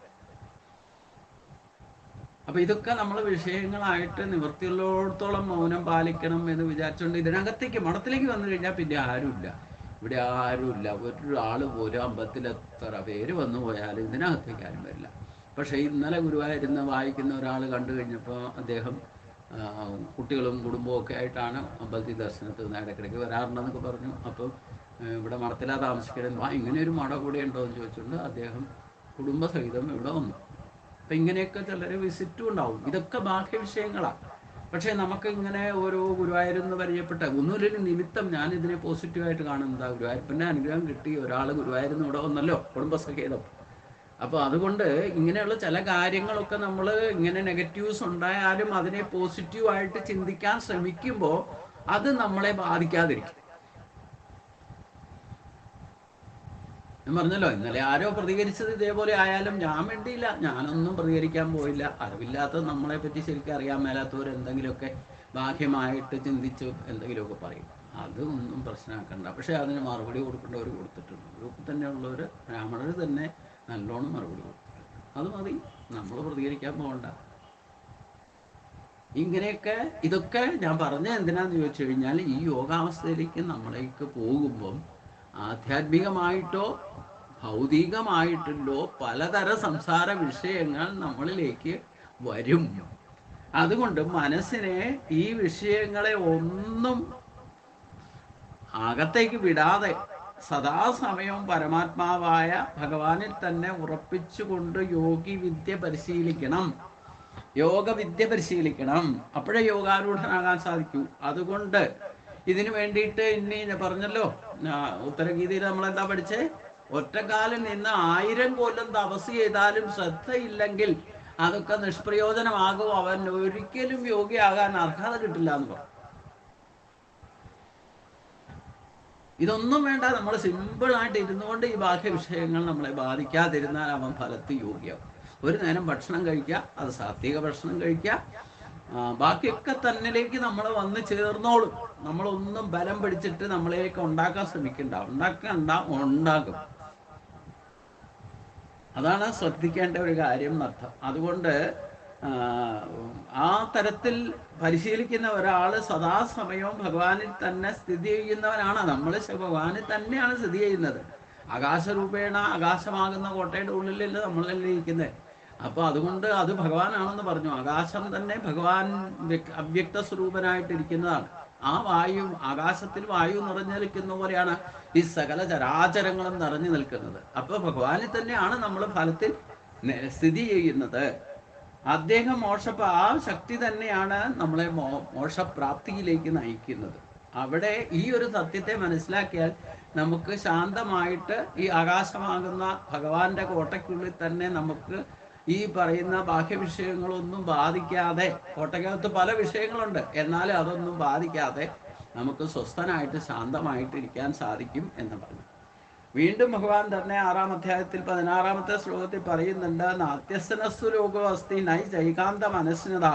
അപ്പൊ ഇതൊക്കെ നമ്മൾ വിഷയങ്ങളായിട്ട് നിവൃത്തിയുള്ളിടത്തോളം മൗനം പാലിക്കണം എന്ന് വിചാരിച്ചുകൊണ്ട് ഇതിനകത്തേക്ക് മഠത്തിലേക്ക് വന്നു കഴിഞ്ഞാൽ പിന്നെ ആരുമില്ല. ഇവിടെ ആരുമില്ല, ഒരാൾ പോലും അമ്പലത്തിൽ എത്ര പേര് വന്നു പോയാലും ഇതിനകത്തേക്ക് ആരും വരില്ല. പക്ഷെ ഇന്നലെ ഗുരുവായൂരുന്ന് വായിക്കുന്ന ഒരാൾ കണ്ടു കഴിഞ്ഞപ്പോൾ അദ്ദേഹം കുട്ടികളും കുടുംബവും ഒക്കെ ആയിട്ടാണ് അമ്പലത്തിൽ ദർശനത്തിൽ ഇടയ്ക്കിടയ്ക്ക് വരാറുണ്ടെന്നൊക്കെ പറഞ്ഞു. അപ്പോൾ ഇവിടെ മഠത്തിലാ താമസിക്കുന്നത്, ഇങ്ങനെ ഒരു മഠം കൂടെ ഉണ്ടോ എന്ന് ചോദിച്ചുകൊണ്ട് അദ്ദേഹം കുടുംബസഹിതം ഇവിടെ വന്നു. അപ്പം ഇങ്ങനെയൊക്കെ ചിലർ വിസിറ്റും ഉണ്ടാവും. ഇതൊക്കെ ബാഹ്യ വിഷയങ്ങളാണ്. പക്ഷേ നമുക്ക് ഇങ്ങനെ ഓരോ ഗുരുവായൂരെന്ന് പരിചയപ്പെട്ട ഒന്നുമില്ലൊരു നിമിത്തം ഞാനിതിനെ പോസിറ്റീവായിട്ട് കാണുന്നത്, ഗുരുവായൂരപ്പൻ്റെ അനുഗ്രഹം കിട്ടി, ഒരാൾ ഗുരുവായൂരിന്ന് ഇവിടെ വന്നല്ലോ കുടുംബസഹിതം. അപ്പോൾ അതുകൊണ്ട് ഇങ്ങനെയുള്ള ചില കാര്യങ്ങളൊക്കെ നമ്മൾ ഇങ്ങനെ നെഗറ്റീവ്സ് ഉണ്ടായാലും അതിനെ പോസിറ്റീവായിട്ട് ചിന്തിക്കാൻ ശ്രമിക്കുമ്പോൾ അത് നമ്മളെ ബാധിക്കാതിരിക്കും. ഞാൻ പറഞ്ഞല്ലോ, ഇന്നലെ ആരോ പ്രതികരിച്ചത് ഇതേപോലെ ആയാലും ഞാൻ വേണ്ടിയില്ല, ഞാനൊന്നും പ്രതികരിക്കാൻ പോയില്ല. അറിവില്ലാത്തത് നമ്മളെ പറ്റി ശരിക്കും അറിയാൻ മേലാത്തവർ എന്തെങ്കിലുമൊക്കെ ബാഹ്യമായിട്ട് ചിന്തിച്ച് എന്തെങ്കിലുമൊക്കെ പറയും. അതൊന്നും പ്രശ്നമാക്കണ്ട. പക്ഷെ അതിന് മറുപടി കൊടുക്കേണ്ടവർ കൊടുത്തിട്ടുണ്ട്. ഗ്രൂപ്പിൽ തന്നെ ഉള്ളവർ ബ്രാഹ്മണർ തന്നെ നല്ലോണം മറുപടി കൊടുത്തിട്ടുണ്ട്. അത് മതി, നമ്മൾ പ്രതികരിക്കാൻ പോകണ്ട. ഇങ്ങനെയൊക്കെ ഇതൊക്കെ ഞാൻ പറഞ്ഞ എന്തിനാന്ന് ചോദിച്ചു കഴിഞ്ഞാൽ, ഈ യോഗാവസ്ഥയിലേക്ക് നമ്മളേക്ക് പോകുമ്പം ആധ്യാത്മികമായിട്ടോ ഭൗതികമായിട്ടോ പലതരം സംസാര വിഷയങ്ങൾ നമ്മളിലേക്ക് വരും. അതുകൊണ്ട് മനസ്സിനെ ഈ വിഷയങ്ങളെ ഒന്നും അകത്തേക്ക് വിടാതെ സദാസമയവും പരമാത്മാവായ ഭഗവാനിൽ തന്നെ ഉറപ്പിച്ചുകൊണ്ട് യോഗവിദ്യ പരിശീലിക്കണം, യോഗവിദ്യ പരിശീലിക്കണം. അപ്പോഴേ യോഗാരൂഢനാകാൻ സാധിക്കൂ. അതുകൊണ്ട് ഇതിനു വേണ്ടിയിട്ട് ഇനി ഞാൻ പറഞ്ഞല്ലോ, ഉത്തരഗീതയിൽ നമ്മളെന്താ പഠിച്ചേ, ഒറ്റക്കാലിൽ നിന്ന് 1000 കൊല്ലം തപസ് ചെയ്താലും ശ്രദ്ധയില്ലെങ്കിൽ അതൊക്കെ നിഷ്പ്രയോജനമാകും, അവൻ ഒരിക്കലും യോഗിയാകാൻ അർഹത കിട്ടില്ല എന്ന് പറഞ്ഞു. ഇതൊന്നും വേണ്ട, നമ്മൾ സിമ്പിളായിട്ട് ഇരുന്നുകൊണ്ട് ഈ ബാഹ്യ വിഷയങ്ങൾ നമ്മളെ ബാധിക്കാതിരുന്നാൽ അവൻ ഫലത്തിൽ യോഗിയാവും. ഒരു നേരം ഭക്ഷണം കഴിക്കുക, അത് സാത്വിക ഭക്ഷണം കഴിക്കുക, ബാക്കിയൊക്കെ തന്നിലേക്ക് നമ്മൾ വന്ന് ചേർന്നോളും. നമ്മളൊന്നും ബലം പിടിച്ചിട്ട് നമ്മളേക്ക് ഉണ്ടാക്കാൻ ശ്രമിക്കണ്ട, ഉണ്ടാക്കും. അതാണ് ശ്രദ്ധിക്കേണ്ട ഒരു കാര്യം എന്നർത്ഥം. അതുകൊണ്ട് ആ തരത്തിൽ പരിശീലിക്കുന്ന ഒരാൾ സദാസമയവും ഭഗവാനിൽ തന്നെ സ്ഥിതി ചെയ്യുന്നവനാണ്. നമ്മൾ ഭഗവാനിൽ തന്നെയാണ് സ്ഥിതി ചെയ്യുന്നത്. ആകാശരൂപേണ ആകാശമാകുന്ന കോട്ടയുടെ ഉള്ളിലല്ല നമ്മളല്ലേ ഇരിക്കുന്നത്. അപ്പോൾ അതുകൊണ്ട് അത് ഭഗവാനാണെന്ന് പറഞ്ഞു. ആകാശം തന്നെ ഭഗവാൻ അവ്യക്ത സ്വരൂപനായിട്ടിരിക്കുന്നതാണ്. ആ വായു, ആകാശത്തിൽ വായു നിറഞ്ഞു നിൽക്കുന്ന പോലെയാണ് ഈ സകല ചരാചരങ്ങളും നിറഞ്ഞു നിൽക്കുന്നത്. അപ്പോൾ ഭഗവാനിൽ തന്നെയാണ് നമ്മൾ ഫലത്തിൽ സ്ഥിതി ചെയ്യുന്നത്. അദ്ദേഹം ആ ശക്തി തന്നെയാണ് നമ്മളെ മോക്ഷപ്രാപ്തിയിലേക്ക് നയിക്കുന്നത്. അവിടെ ഈ ഒരു സത്യത്തെ മനസ്സിലാക്കിയാൽ നമുക്ക് ശാന്തമായിട്ട് ഈ ആകാശമാകുന്ന ഭഗവാന്റെ കോട്ടയ്ക്കുള്ളിൽ തന്നെ നമുക്ക് ഈ പറയുന്ന ബാഹ്യ വിഷയങ്ങളൊന്നും ബാധിക്കാതെ, കോട്ടയ്ക്കകത്ത് പല വിഷയങ്ങളുണ്ട്, എന്നാലും അതൊന്നും ബാധിക്കാതെ നമുക്ക് സ്വസ്ഥനായിട്ട് ശാന്തമായിട്ട് ഇരിക്കാൻ സാധിക്കും എന്ന് പറഞ്ഞു. വീണ്ടും ഭഗവാൻ തന്നെ 6-ാം അധ്യായത്തിൽ 16-ാമത്തെ ശ്ലോകത്തിൽ പറയുന്നുണ്ട്, നാത്യസ്തനസ്തു ലോകോ അസ്തി നൈ ജൈകാന്ത മനസ്നത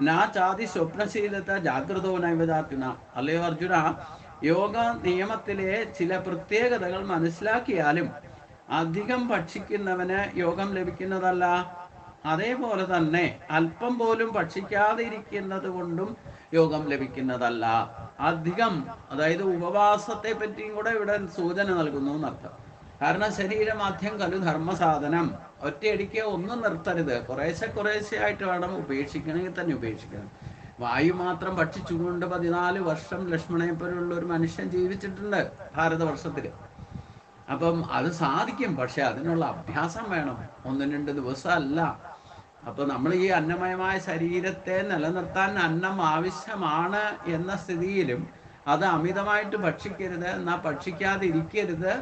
നാ ചാതി സ്വപ്നശീലത ജാഗ്രതോ നൈവജാർജുന. അല്ലയോ അർജുന, യോഗ നിയമത്തിലെ ചില പ്രത്യേകതകൾ മനസ്സിലാക്കിയാലും അധികം ഭക്ഷിക്കുന്നവന് യോഗം ലഭിക്കുന്നതല്ല. അതേപോലെ തന്നെ അല്പം പോലും ഭക്ഷിക്കാതിരിക്കുന്നത് കൊണ്ടും യോഗം ലഭിക്കുന്നതല്ല. അധികം, അതായത് ഉപവാസത്തെ പറ്റിയും കൂടെ ഇവിടെ സൂചന നൽകുന്നു എന്നർത്ഥം. കാരണം ശരീരമാധ്യം കലു ധർമ്മസാധനം. ഒറ്റയടിക്ക് ഒന്നും നിർത്തരുത്, കുറേശ്ശെ ആയിട്ട് വേണം ഉപേക്ഷിക്കണമെങ്കിൽ തന്നെ ഉപേക്ഷിക്കണം. വായു മാത്രം ഭക്ഷിച്ചുകൊണ്ട് 14 വർഷം ലക്ഷ്മണനെ പോലുള്ള ഒരു മനുഷ്യൻ ജീവിച്ചിട്ടുണ്ട് ഭാരതവർഷത്തിൽ. അപ്പം അത് സാധിക്കും, പക്ഷെ അതിനുള്ള അഭ്യാസം വേണം, 1-2 ദിവസമല്ല. അപ്പൊ നമ്മൾ ഈ അന്നമയമായ ശരീരത്തെ നിലനിർത്താൻ അന്നം ആവശ്യമാണ് എന്ന സ്ഥിതിയിലും അത് അമിതമായിട്ട് ഭക്ഷിക്കരുത്, എന്നാൽ ഭക്ഷിക്കാതിരിക്കരുത്.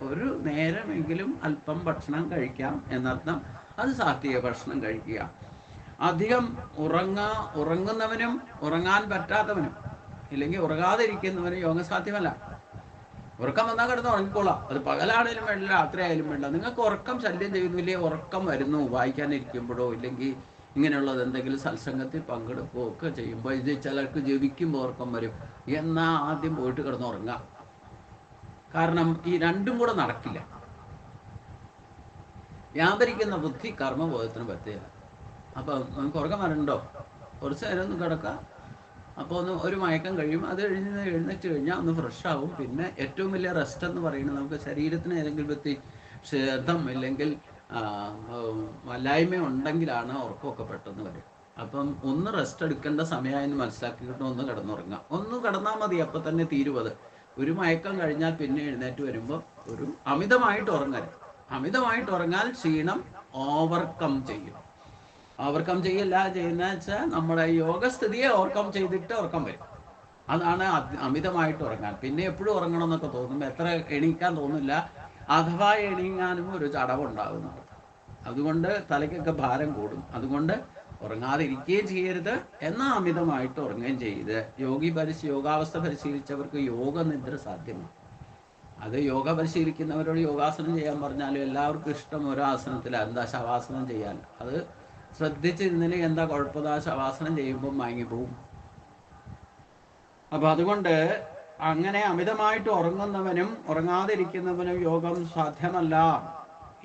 ഒരു നേരമെങ്കിലും അല്പം ഭക്ഷണം കഴിക്കാം എന്നർത്ഥം. അത് സാത്വിക ഭക്ഷണം കഴിക്കുക. അധികം ഉറങ്ങുന്നവനും ഉറങ്ങാൻ പറ്റാത്തവനും ഇല്ലെങ്കിൽ ഉറങ്ങാതിരിക്കുന്നവനും യോഗം സാധ്യമല്ല. ഉറക്കം വന്നാൽ കിടന്ന് ഉറങ്ങിക്കോളാം, അത് പകലാണേലും വേണ്ട രാത്രി ആയാലും വേണ്ട. നിങ്ങൾക്ക് ഉറക്കം ശല്യം ചെയ്യുന്നില്ലേ? ഉറക്കം വരുന്നു വായിക്കാനിരിക്കുമ്പോഴോ ഇല്ലെങ്കിൽ ഇങ്ങനെയുള്ളത് എന്തെങ്കിലും സത്സംഗത്തിൽ പങ്കെടുക്കുകയോ ഒക്കെ ചെയ്യുമ്പോൾ, ഇത് ചിലർക്ക് ജപിക്കുമ്പോൾ ഉറക്കം വരും, എന്നാൽ ആദ്യം പോയിട്ട് കിടന്ന് ഉറങ്ങാം. കാരണം ഈ രണ്ടും കൂടെ നടക്കില്ല. വ്യാപരിക്കുന്ന ബുദ്ധി കർമ്മബോധത്തിന് പറ്റില്ല. അപ്പം നമുക്ക് ഉറക്കം വരണ്ടോ? കുറച്ച് നേരം ഒന്ന് കിടക്കാം, അപ്പോൾ ഒരു മയക്കം കഴിയും. അത് എഴുന്നേറ്റ് കഴിഞ്ഞാൽ ഒന്ന് ഫ്രഷ് ആവും. പിന്നെ ഏറ്റവും വലിയ റെസ്റ്റ് എന്ന് പറയുന്നത് നമുക്ക് ശരീരത്തിന് ഏതെങ്കിലും വ്യക്തി ക്ഷതം ഇല്ലെങ്കിൽ വല്ലായ്മ ഉണ്ടെങ്കിലാണ് ഉറക്കമൊക്കെ പെട്ടെന്ന് വരും. അപ്പം ഒന്ന് റെസ്റ്റ് എടുക്കേണ്ട സമയമായെന്ന് മനസ്സിലാക്കിയിട്ട് ഒന്ന് കിടന്നുറങ്ങാം. ഒന്ന് കിടന്നാൽ മതി, അപ്പം തന്നെ തീരുവത്. ഒരു മയക്കം കഴിഞ്ഞാൽ പിന്നെ എഴുന്നേറ്റ് വരുമ്പോൾ ഒരു അമിതമായിട്ട് ഉറങ്ങാൻ ക്ഷീണം ഓവർകം ചെയ്യും. ഓവർകം ചെയ്യല്ല ചെയ്യുന്ന വെച്ചാൽ നമ്മുടെ യോഗസ്ഥിതിയെ ഓവർകം ചെയ്തിട്ട് ഉറക്കം വരും. അതാണ് അമിതമായിട്ട് ഉറങ്ങാൻ. പിന്നെ എപ്പോഴും ഉറങ്ങണം എന്നൊക്കെ തോന്നുമ്പോൾ എത്ര എണീക്കാൻ തോന്നില്ല. അഥവാ എണീങ്ങാനും ഒരു ചടവുണ്ടാകുന്നുണ്ട്. അതുകൊണ്ട് തലയ്ക്കൊക്കെ ഭാരം കൂടും. അതുകൊണ്ട് ഉറങ്ങാതിരിക്കുകയും ചെയ്യരുത്, എന്നാൽ അമിതമായിട്ട് ഉറങ്ങുകയും ചെയ്യരുത്. യോഗാവസ്ഥ പരിശീലിച്ചവർക്ക് യോഗനിദ്ര സാധ്യമാണ്. അത് യോഗ പരിശീലിക്കുന്നവരോട് യോഗാസനം ചെയ്യാൻ പറഞ്ഞാലും എല്ലാവർക്കും ഇഷ്ടം ഓരോ ആസനത്തിലാണ്. എന്താ ശവാസനം ചെയ്യാൻ, അത് ശ്രദ്ധിച്ചിരുന്നതിന് എന്താ കുഴപ്പമില്ല. ശവാസനം ചെയ്യുമ്പോൾ മയങ്ങിപ്പോവും. അപ്പൊ അതുകൊണ്ട് അങ്ങനെ അമിതമായിട്ട് ഉറങ്ങുന്നവനും ഉറങ്ങാതിരിക്കുന്നവനും യോഗം സാധ്യമല്ല.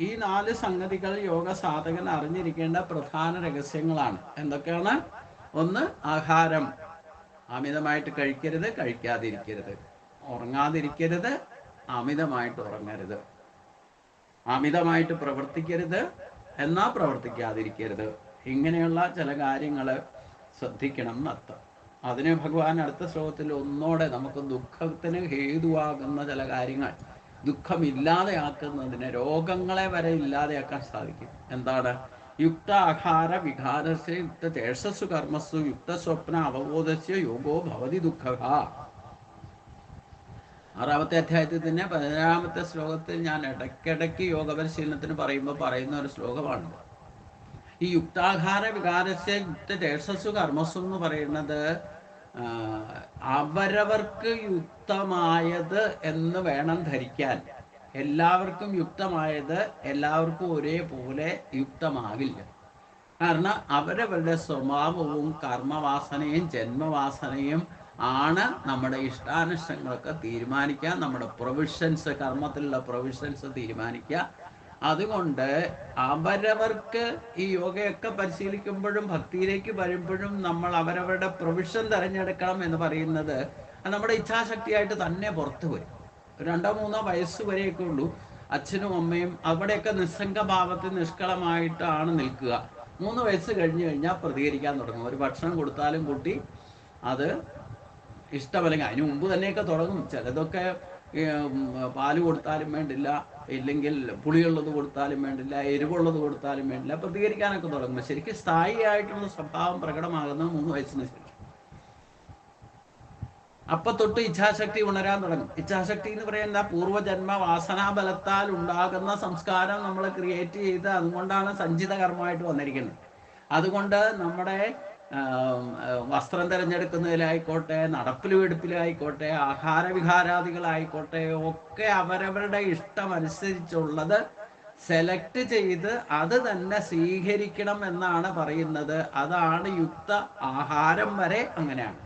ഈ 4 സംഗതികൾ യോഗ സാധകൻ അറിഞ്ഞിരിക്കേണ്ട പ്രധാന രഹസ്യങ്ങളാണ്. എന്തൊക്കെയാണ്? ഒന്ന്, ആഹാരം അമിതമായിട്ട് കഴിക്കരുത്, കഴിക്കാതിരിക്കരുത്. ഉറങ്ങാതിരിക്കരുത്, അമിതമായിട്ട് ഉറങ്ങരുത്. അമിതമായിട്ട് പ്രവർത്തിക്കരുത്, എന്നാ പ്രവർത്തിക്കാതിരിക്കരുത്. ഇങ്ങനെയുള്ള ചില കാര്യങ്ങൾ ശ്രദ്ധിക്കണം എന്നർത്ഥം. അതിന് ഭഗവാൻ അടുത്ത ശ്ലോകത്തിൽ ഒന്നോടെ നമുക്ക് ദുഃഖത്തിന് ഹേതുവാകുന്ന ചില കാര്യങ്ങൾ, ദുഃഖമില്ലാതെയാക്കുന്നതിന്, രോഗങ്ങളെ വരെ ഇല്ലാതെയാക്കാൻ സാധിക്കും. എന്താണ്? യുക്ത ആഹാര വികാരസ്യ യുക്ത ചേഷസ്സു കർമ്മസ്സു യുക്ത സ്വപ്ന അവബോധസ്യ യോഗോ ഭവതി ദുഃഖ. 6-ാമത്തെ അധ്യായത്തിൽ തന്നെ 17-ാമത്തെ ശ്ലോകത്തിൽ ഞാൻ ഇടയ്ക്കിടയ്ക്ക് യോഗ പരിശീലനത്തിന് പറയുന്ന ഒരു ശ്ലോകമാണ്. ഈ യുക്താഹാര വികാരസ്യ യുക്ത ചേഷസ്സു കർമ്മസ്സു എന്ന് പറയുന്നത് അവരവർക്ക് യുക്തമായത് എന്ന് വേണം ധരിക്കാൻ. എല്ലാവർക്കും യുക്തമായത് എല്ലാവർക്കും ഒരേപോലെ യുക്തമാകില്ല. കാരണം അവരവരുടെ സ്വഭാവവും കർമ്മവാസനയും ജന്മവാസനയും ആണ് നമ്മുടെ ഇഷ്ടാനിഷ്ടങ്ങളൊക്കെ തീരുമാനിക്കുക, നമ്മുടെ പ്രൊവിഷൻസ്, കർമ്മത്തിലുള്ള പ്രൊവിഷൻസ് തീരുമാനിക്കുക. അതുകൊണ്ട് അവരവർക്ക് ഈ യോഗയൊക്കെ പരിശീലിക്കുമ്പോഴും ഭക്തിയിലേക്ക് വരുമ്പോഴും നമ്മൾ അവരവരുടെ പ്രൊവിഷൻ തിരഞ്ഞെടുക്കണം എന്ന് പറയുന്നത് നമ്മുടെ ഇച്ഛാശക്തിയായിട്ട് തന്നെ പുറത്തു വരും. 2-3 വയസ്സ് വരെയൊക്കെ ഉള്ളൂ. അച്ഛനും അമ്മയും അവിടെയൊക്കെ നിസ്സംഗഭാവത്തിൽ നിഷ്കളമായിട്ടാണ് നിൽക്കുക. 3 വയസ്സ് കഴിഞ്ഞു കഴിഞ്ഞാൽ പ്രതികരിക്കാൻ തുടങ്ങും. ഒരു ഭക്ഷണം കൊടുത്താലും കുട്ടി അത് ഇഷ്ടമല്ലെങ്കിൽ അതിന് മുമ്പ് തന്നെയൊക്കെ തുടങ്ങും. ചിലതൊക്കെ പാല് കൊടുത്താലും വേണ്ടില്ല, ഇല്ലെങ്കിൽ പുളിയുള്ളത് കൊടുത്താലും വേണ്ടില്ല, എരിവുള്ളത് കൊടുത്താലും വേണ്ടില്ല, പ്രതികരിക്കാനൊക്കെ തുടങ്ങും. ശരിക്കും സ്ഥായിയായിട്ടുള്ള സ്വഭാവം പ്രകടമാകുന്നത് 3 വയസ്സിന് ശേഷം. അപ്പൊ തൊട്ട് ഇച്ഛാശക്തി ഉണരാൻ തുടങ്ങും. ഇച്ഛാശക്തി എന്ന് പറയുന്ന പൂർവ്വജന്മ വാസനാബലത്താൽ ഉണ്ടാകുന്ന സംസ്കാരം നമ്മൾ ക്രിയേറ്റ് ചെയ്ത് അതുകൊണ്ടാണ് സഞ്ചിത കർമ്മമായിട്ട് വന്നിരിക്കുന്നത്. അതുകൊണ്ട് നമ്മുടെ വസ്ത്രം തിരഞ്ഞെടുക്കുന്നതിലായിക്കോട്ടെ, നടപ്പിലും വെടുപ്പിലായിക്കോട്ടെ, ആഹാരവിഹാരാദികളായിക്കോട്ടെ, ഒക്കെ അവരവരുടെ ഇഷ്ടമനുസരിച്ചുള്ളത് സെലക്ട് ചെയ്ത് അത് തന്നെ സ്വീകരിക്കണം എന്നാണ് പറയുന്നത്. അതാണ് യുക്ത ആഹാരം വരെ അങ്ങനെയാണ്.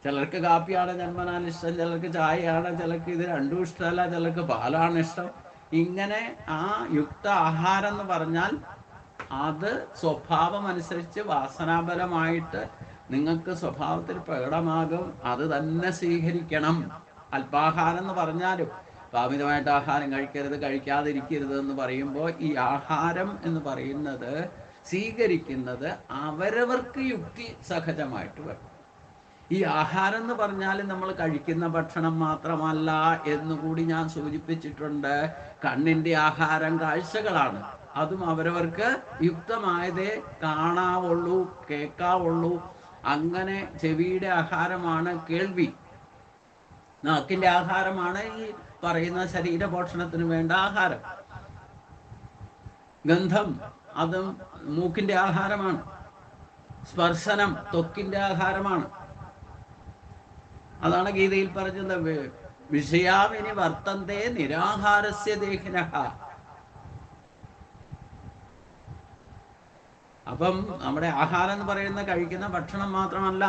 ചിലർക്ക് കാപ്പിയാണ് ജന്മനാൽ ഇഷ്ടം, ചിലർക്ക് ചായയാണ്, ചിലർക്ക് ഇത് രണ്ടും ഇഷ്ടമല്ല, ചിലർക്ക് പാലാണ് ഇഷ്ടം. ഇങ്ങനെ ആ യുക്ത ആഹാരം എന്ന് പറഞ്ഞാൽ അത് സ്വഭാവം അനുസരിച്ച് വാസനാബലമായിട്ട് നിങ്ങൾക്ക് സ്വഭാവത്തിൽ പ്രകടമാകും. അത് തന്നെ സ്വീകരിക്കണം. അല്പാഹാരം എന്ന് പറഞ്ഞാലും അമിതമായിട്ട് ആഹാരം കഴിക്കരുത്, കഴിക്കാതിരിക്കരുത് എന്ന് പറയുമ്പോൾ ഈ ആഹാരം എന്ന് പറയുന്നത് സ്വീകരിക്കുന്നത് അവരവർക്ക് യുക്തി സഹജമായിട്ട് വേണം. ഈ ആഹാരം എന്ന് പറഞ്ഞാൽ നമ്മൾ കഴിക്കുന്ന ഭക്ഷണം മാത്രമല്ല എന്നുകൂടി ഞാൻ സൂചിപ്പിച്ചിട്ടുണ്ട്. കണ്ണിന്റെ ആഹാരം കാഴ്ചകളാണ്. അതും അവരവർക്ക് യുക്തമായതേ കാണാവുള്ളൂ, കേൾക്കാവുള്ളൂ. അങ്ങനെ ചെവിയുടെ ആഹാരമാണ് കേൾവി. നാക്കിന്റെ ആഹാരമാണ് ഈ പറയുന്ന ശരീരപോഷണത്തിന് വേണ്ട ആഹാരം. ഗന്ധം അതും മൂക്കിന്റെ ആഹാരമാണ്. സ്പർശനം ത്വക്കിന്റെ ആഹാരമാണ്. അതാണ് ഗീതയിൽ പറഞ്ഞത്, വിഷയാവിനി വർത്തന്തേ നിരാഹാരസ്യ ദേഹിനഃ. അപ്പം നമ്മുടെ ആഹാരം എന്ന് പറയുന്ന കഴിക്കുന്ന ഭക്ഷണം മാത്രമല്ല,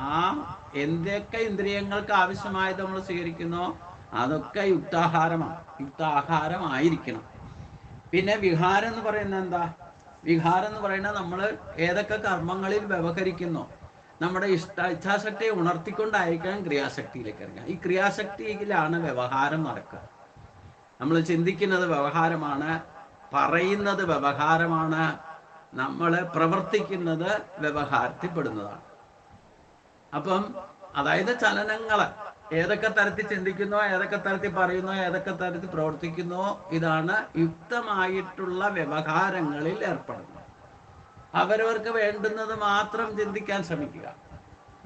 ആ എന്തൊക്കെ ഇന്ദ്രിയങ്ങൾക്ക് ആവശ്യമായത് നമ്മൾ സ്വീകരിക്കുന്നോ അതൊക്കെ യുക്താഹാരമായിരിക്കണം. പിന്നെ വിഹാരം എന്ന് പറയുന്നത് എന്താ? വിഹാരം എന്ന് പറയുന്നത് നമ്മൾ ഏതൊക്കെ കർമ്മങ്ങളിൽ വ്യവഹരിക്കുന്നോ നമ്മുടെ ഇച്ഛാശക്തിയെ ഉണർത്തിക്കൊണ്ടായിരിക്കണം ക്രിയാശക്തിയിലേക്ക് ഇറങ്ങുക. ഈ ക്രിയാശക്തിയിലാണ് വ്യവഹാരം നടക്കുക. നമ്മൾ ചിന്തിക്കുന്നത് വ്യവഹാരമാണ്, പറയുന്നത് വ്യവഹാരമാണ്, നമ്മൾ പ്രവർത്തിക്കുന്നത് വ്യവഹാരത്തിൽ പെടുന്നതാണ്. അപ്പം അതായത് ചലനങ്ങൾ ഏതൊക്കെ തരത്തിൽ ചിന്തിക്കുന്നോ, ഏതൊക്കെ തരത്തിൽ പറയുന്നോ, ഏതൊക്കെ തരത്തിൽ പ്രവർത്തിക്കുന്നോ, ഇതാണ് യുക്തമായിട്ടുള്ള വ്യവഹാരങ്ങളിൽ ഏർപ്പെടുന്നത്. അവരവർക്ക് വേണ്ടുന്നത് മാത്രം ചിന്തിക്കാൻ ശ്രമിക്കുക.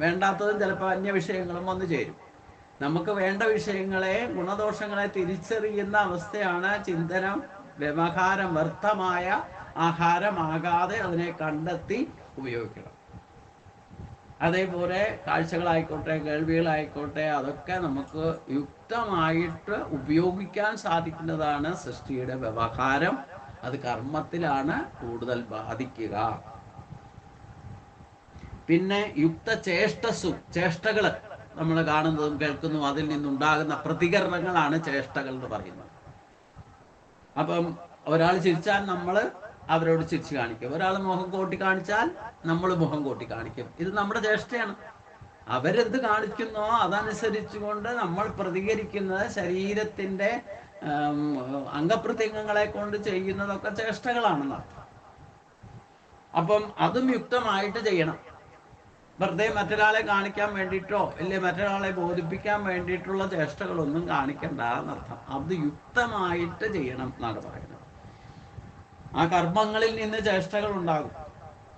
വേണ്ടാത്തതും ചിലപ്പോൾ അന്യ വിഷയങ്ങളും വന്നു ചേരും. നമുക്ക് വേണ്ട വിഷയങ്ങളെ, ഗുണദോഷങ്ങളെ തിരിച്ചറിയുന്ന അവസ്ഥയാണ് ചിന്തനം. വ്യവഹാരം വ്യർത്ഥമായ ആഹാരമാകാതെ അതിനെ കണ്ടെത്തി ഉപയോഗിക്കണം. അതേപോലെ കാഴ്ചകളായിക്കോട്ടെ, കേൾവികളായിക്കോട്ടെ, അതൊക്കെ നമുക്ക് യുക്തമായിട്ട് ഉപയോഗിക്കാൻ സാധിക്കുന്നതാണ് സൃഷ്ടിയുടെ വ്യവഹാരം. അത് കർമ്മത്തിലാണ് കൂടുതൽ ബാധിക്കുക. പിന്നെ യുക്ത ചേഷ്ടകൾ നമ്മൾ കാണുന്നതും കേൾക്കുന്നു, അതിൽ നിന്നുണ്ടാകുന്ന പ്രതികരണങ്ങളാണ് ചേഷ്ടകൾ എന്ന് പറയുന്നത്. അപ്പം ഒരാൾ ചിരിച്ചാൽ നമ്മൾ അവരോട് ചിരിച്ചു കാണിക്കും, ഒരാൾ മുഖം കോട്ടി കാണിച്ചാൽ നമ്മൾ മുഖം കോട്ടി കാണിക്കും. ഇത് നമ്മുടെ ചേഷ്ടയാണ്. അവരെന്ത് കാണിക്കുന്നോ അതനുസരിച്ചുകൊണ്ട് നമ്മൾ പ്രതികരിക്കുന്നത് ശരീരത്തിന്റെ അംഗപ്രത്യംഗങ്ങളെ കൊണ്ട് ചെയ്യുന്നതൊക്കെ ചേഷ്ടകളാണെന്നാണ്. അപ്പം അതും യുക്തമായിട്ട് ചെയ്യണം. വെറുതെ മറ്റൊരാളെ കാണിക്കാൻ വേണ്ടിയിട്ടോ അല്ലെ മറ്റൊരാളെ ബോധിപ്പിക്കാൻ വേണ്ടിയിട്ടുള്ള ചേഷ്ടകളൊന്നും കാണിക്കണ്ട എന്നർത്ഥം. അത് യുക്തമായിട്ട് ചെയ്യണം എന്നാണ് പറയുന്നത്. ആ കർമ്മങ്ങളിൽ നിന്ന് ചേഷ്ടകൾ ഉണ്ടാകും.